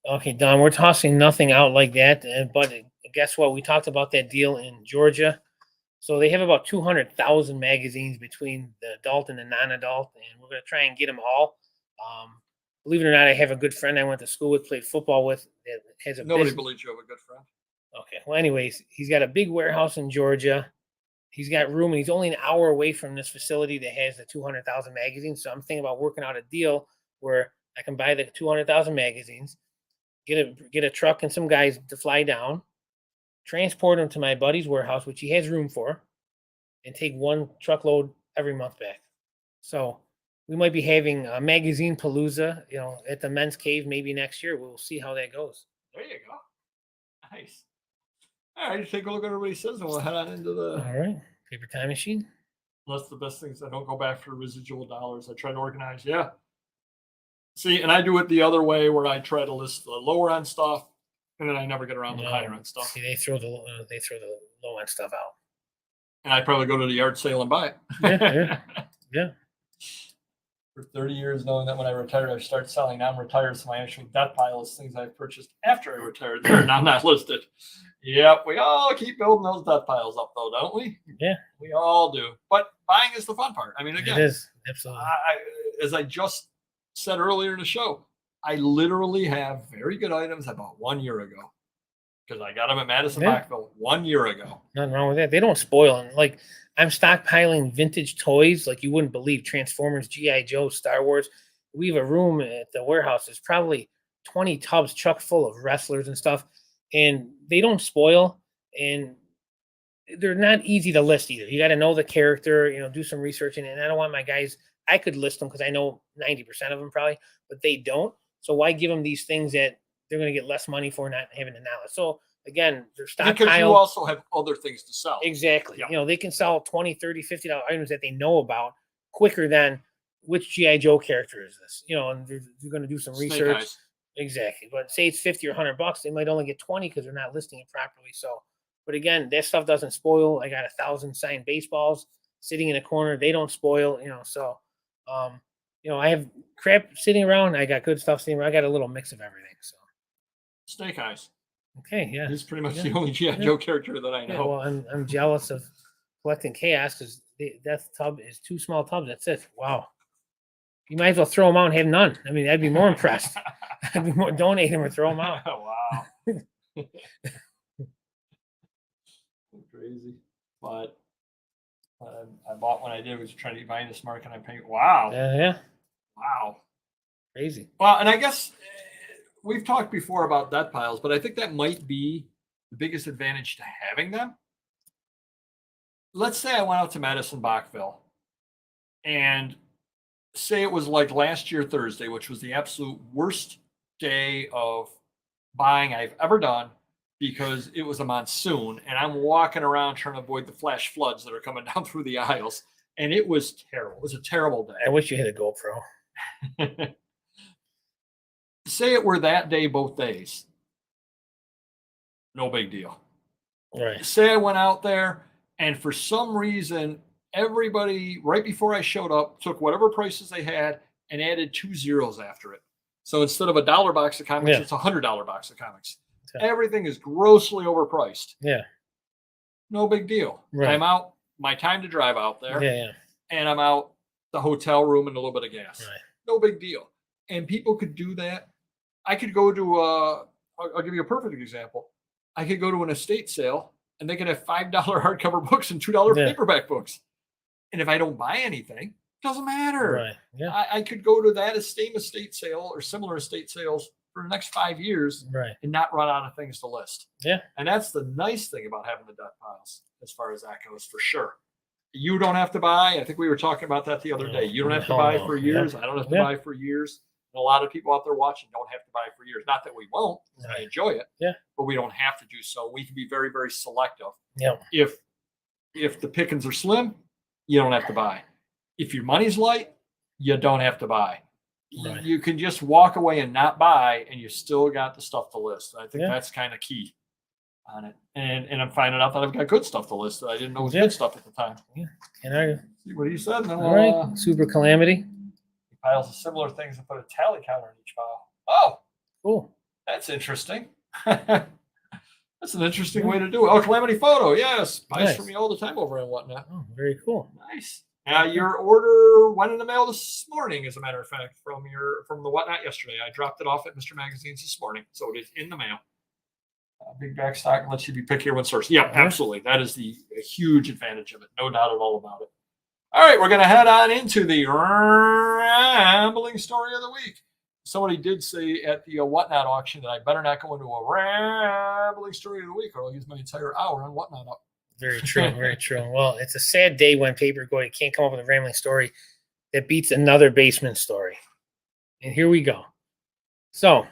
Okay, Don, we're tossing nothing out like that. But guess what? We talked about that deal in Georgia. So they have about 200,000 magazines between the adult and the non-adult, and we're going to try and get them all. Believe it or not, I have a good friend I went to school with, played football with, that has a Nobody business. believes you have a good friend. Okay. Well, anyways, he's got a big warehouse in Georgia. He's got room, and he's only an hour away from this facility that has the 200,000 magazines. So I'm thinking about working out a deal where I can buy the 200,000 magazines, get a truck and some guys to fly down, transport them to my buddy's warehouse, which he has room for, and take one truckload every month back. So we might be having a magazine Palooza, at the men's cave maybe next year. We'll see how that goes. There you go. Nice. All right, take a look at what everybody says, and we'll head on into the. All right, paper time machine. That's the best things. I don't go back for residual dollars. I try to organize. Yeah. See, and I do it the other way, where I try to list the lower end stuff, and then I never get around to the higher end stuff. See, they throw the low end stuff out. And I probably go to the yard sale and buy it. Yeah. For 30 years, knowing that when I retire, I start selling non-retired, so my actual debt pile is things I've purchased after I retired. They're not listed. Yep, we all keep building those debt piles up, though, don't we? Yeah, we all do. But buying is the fun part. I mean, again, it is absolutely. As I just said earlier in the show, I literally have very good items I bought 1 year ago because I got them at Madison Rockville 1 year ago. Nothing wrong with that. They don't spoil. And like, I'm stockpiling vintage toys like you wouldn't believe. Transformers, G.I. Joe, Star Wars. We have a room at the warehouse. There's probably 20 tubs chock full of wrestlers and stuff. And they don't spoil. And they're not easy to list either. You got to know the character, do some research. And I don't want my guys, I could list them because I know 90% of them probably, but they don't. So why give them these things that they're going to get less money for not having the knowledge? So again, they're stockpiled. Because you also have other things to sell. Exactly. Yep. They can sell $20, $30, $50 items that they know about quicker than which G.I. Joe character is this, and they're going to do some research. Eyes. Exactly. But say it's 50 or $100, they might only get 20 because they're not listing it properly. So, but again, that stuff doesn't spoil. I got 1,000 signed baseballs sitting in a corner. They don't spoil, so, I have crap sitting around. I got good stuff sitting around. I got a little mix of everything. So Snake Eyes. Okay, yeah. He's pretty much the only G.I. Joe character that I know. Yeah, well, I'm jealous of collecting chaos because that tub is 2 small tubs. That's it. Wow. You might as well throw them out and have none. I mean, I'd be more impressed. I'd be more donate them or throw them out. Wow. Crazy. But I bought when I did was trying to find this mark and I paid. Wow. Yeah. Wow. Crazy. Well, and I guess we've talked before about debt piles, but I think that might be the biggest advantage to having them. Let's say I went out to Madison Bachville and say it was like last year, Thursday, which was the absolute worst day of buying I've ever done because it was a monsoon and I'm walking around trying to avoid the flash floods that are coming down through the aisles. And it was terrible. It was a terrible day. I wish you had a GoPro. Say it were that day, both days. No big deal. Right. Say I went out there and for some reason, everybody right before I showed up took whatever prices they had and added 2 zeros after it. So instead of $1 box of comics, it's $100 box of comics. Okay. Everything is grossly overpriced. Yeah. No big deal. Right. I'm out, my time to drive out there. Yeah. And I'm out the hotel room and a little bit of gas. Right. No big deal. And people could do that. I could go to I'll give you a perfect example. I could go to an estate sale and they could have $5 hardcover books and $2 paperback books. And if I don't buy anything, it doesn't matter. Right. Yeah. I could go to that same estate sale or similar estate sales for the next 5 years and not run out of things to list. Yeah. And that's the nice thing about having the debt piles as far as that goes, for sure. You don't have to buy. I think we were talking about that the other day. You don't have to buy for years. I don't have to buy for years. And a lot of people out there watching don't have to buy for years. Not that we won't. I enjoy it. Yeah. But we don't have to do so. We can be very, very selective. Yeah. If the pickings are slim, you don't have to buy. If your money's light, you don't have to buy. Right. You can just walk away and not buy, and you still got the stuff to list. I think that's kind of key on it. And I'm finding out that I've got good stuff to list that I didn't know was good stuff at the time. Yeah. And I see what he said. All right. Super calamity. Piles of similar things and put a tally counter in each pile. Oh, cool. That's interesting. That's an interesting way to do it. Oh, Calamity Photo. Yes. Buys from Nice. me all the time over and whatnot. Oh, very cool. Nice. Your order went in the mail this morning, as a matter of fact, from the whatnot yesterday. I dropped it off at Mr. Magazine's this morning, so it is in the mail. Big back stock lets you be pickier when sourced. Yeah, absolutely. That is a huge advantage of it. No doubt at all about it. All right, we're going to head on into the rambling story of the week. Somebody did say at the whatnot auction that I better not go into a rambling story of the week, or I'll use my entire hour on whatnot up. Very true. Very true. Well, it's a sad day when Paper Goy can't come up with a rambling story that beats another basement story. And here we go. So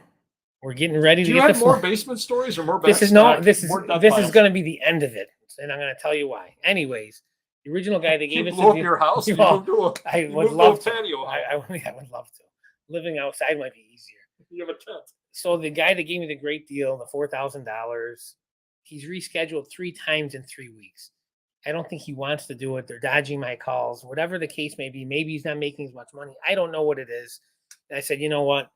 we're getting ready to get the more basement stories or more. This is going to be the end of it, and I'm going to tell you why. Anyways, the original guy that gave us your house. I would love to. I would love to. Living outside might be easier. You have a tent. So the guy that gave me the great deal, the $4,000, he's rescheduled 3 times in 3 weeks. I don't think he wants to do it. They're dodging my calls, whatever the case may be. Maybe he's not making as much money. I don't know what it is. And I said, you know what?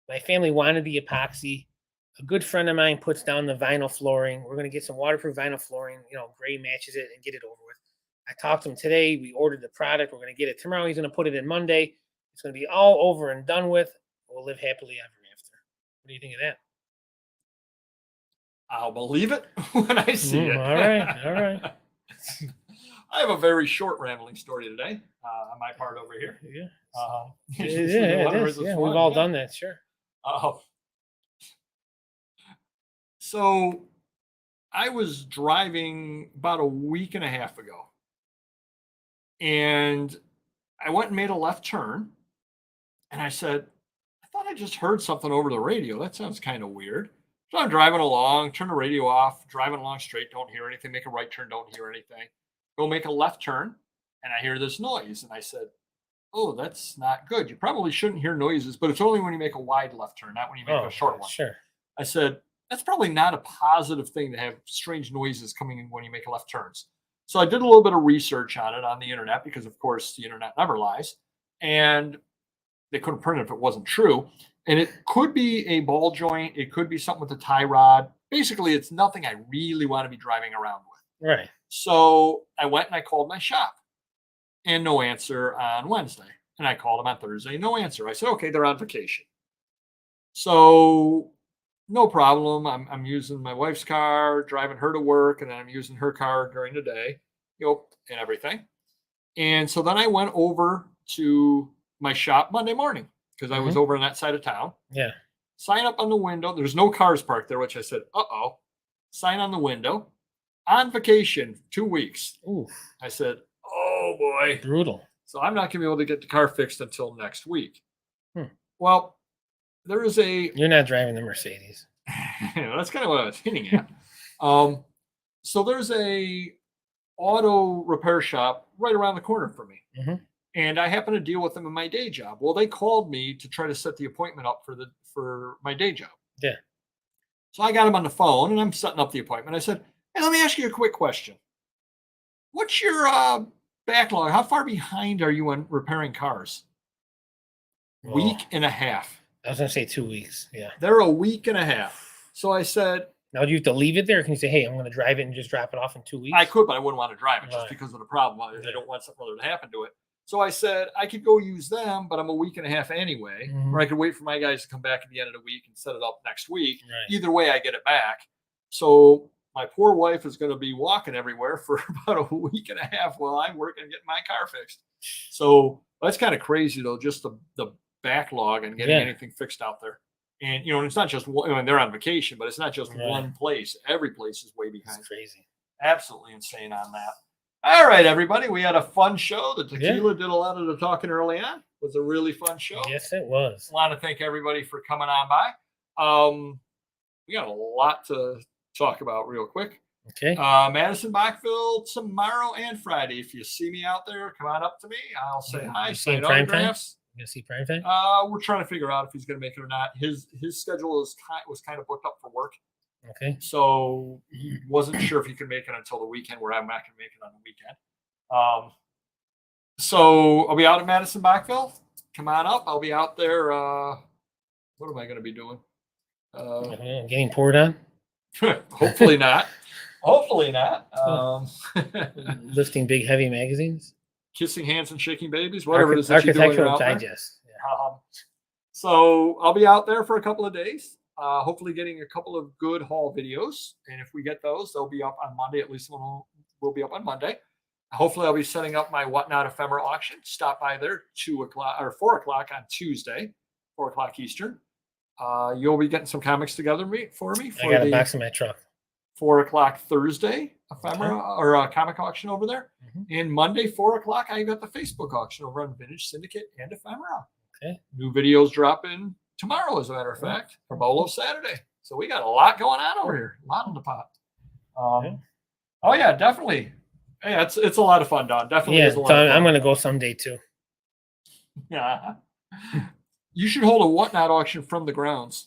My family wanted the epoxy. A good friend of mine puts down the vinyl flooring. We're going to get some waterproof vinyl flooring. Gray matches it and get it over with. I talked to him today. We ordered the product. We're going to get it tomorrow. He's going to put it in Monday. It's going to be all over and done with. We'll live happily ever after. What do you think of that? I'll believe it when I see it. All right. I have a very short rambling story today on my part over here. Yeah. Yeah, we've all done that, sure. So I was driving about a week and a half ago, and I went and made a left turn, and I said, I thought I just heard something over the radio. That sounds kind of weird. So I'm driving along, turn the radio off, driving along straight, don't hear anything, make a right turn, don't hear anything. Go make a left turn, and I hear this noise. And I said, oh, that's not good. You probably shouldn't hear noises, but it's only when you make a wide left turn, not when you make a short one. Sure. I said, that's probably not a positive thing to have strange noises coming in when you make left turns. So I did a little bit of research on it on the internet, because of course the internet never lies. And they couldn't print it if it wasn't true. And it could be a ball joint. It could be something with a tie rod. Basically, it's nothing I really want to be driving around with. Right. So I went and I called my shop, and no answer on Wednesday. And I called them on Thursday, no answer. I said, okay, they're on vacation. So no problem. I'm using my wife's car, driving her to work, and then I'm using her car during the day, and everything. And so then I went over to my shop Monday morning, because I was over on that side of town. Yeah. Sign up on the window. There's no cars parked there, which I said, uh-oh. Sign on the window. On vacation, 2 weeks. Ooh. I said, oh boy. Brutal. So I'm not going to be able to get the car fixed until next week. Well, there is You're not driving the Mercedes. That's kind of what I was hinting at. So there's a auto repair shop right around the corner from me. And I happen to deal with them in my day job. Well, they called me to try to set the appointment up for my day job. Yeah. So I got him on the phone, and I'm setting up the appointment. I said, hey, let me ask you a quick question. What's your backlog? How far behind are you on repairing cars? Week and a half. I was going to say 2 weeks. Yeah. They're a week and a half. So I said, now, do you have to leave it there? Or can you say, hey, I'm going to drive it and just drop it off in 2 weeks? I could, but I wouldn't want to drive it just because of the problem. I don't want something other to happen to it. So I said, I could go use them, but I'm a week and a half anyway. Or I could wait for my guys to come back at the end of the week and set it up next week. Right. Either way, I get it back. So my poor wife is going to be walking everywhere for about a week and a half while I'm working and getting my car fixed. So that's kind of crazy, though, just the backlog and getting anything fixed out there. And, and it's not just one, they're on vacation, but it's not just one place. Every place is way behind. It's crazy. Absolutely insane on that. All right, everybody. We had a fun show. The tequila did a lot of the talking early on. It was a really fun show. Yes, it was. I want to thank everybody for coming on by. We got a lot to talk about real quick. Okay. Madison Bachville tomorrow and Friday. If you see me out there, come on up to me. I'll say hi. Sign autographs. You gonna see Prime Time? We're trying to figure out if he's going to make it or not. His schedule was kind of booked up for work. Okay. So he wasn't sure if he could make it until the weekend, where I'm not going to make it on the weekend. So I'll be out at Madison Bachville. Come on up. I'll be out there. What am I going to be doing? Getting poured on? Hopefully not. Hopefully not. Lifting big, heavy magazines. Kissing hands and shaking babies, whatever it is that Architectural you're doing out Digest. there. So I'll be out there for a couple of days, hopefully getting a couple of good haul videos. And if we get those, they'll be up on Monday. At least one will be up on Monday. Hopefully I'll be setting up my Whatnot ephemera auction. Stop by there 2 o'clock or 4 o'clock on Tuesday, 4 o'clock Eastern. You'll be getting some comics together for me. I got a box in my truck. 4 o'clock Thursday ephemera or a comic auction over there. And Monday, 4 o'clock, I got the Facebook auction over on Vintage Syndicate and ephemera. Okay. New videos dropping tomorrow, as a matter of fact, for Bolo Saturday. So we got a lot going on over here. A lot on the pot. Oh yeah, definitely. Yeah, it's a lot of fun, Don. Definitely is a lot of fun. I'm gonna go someday too. Yeah. You should hold a Whatnot auction from the grounds.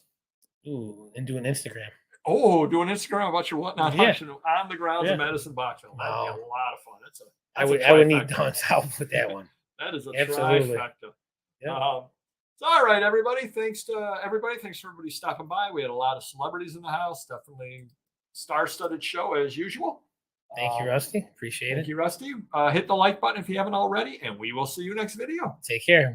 Ooh, and do an Instagram. Oh, do an Instagram about your Whatnot auction on the grounds of Madison Boxville. That'd be a lot of fun. I would need Don's help with that one. That is a Absolutely. trifecta. Yeah. So all right, everybody. Thanks to everybody. Thanks for everybody stopping by. We had a lot of celebrities in the house. Definitely star-studded show as usual. Thank you, Rusty. Appreciate it. Thank you, Rusty. Hit the like button if you haven't already, and we will see you next video. Take care.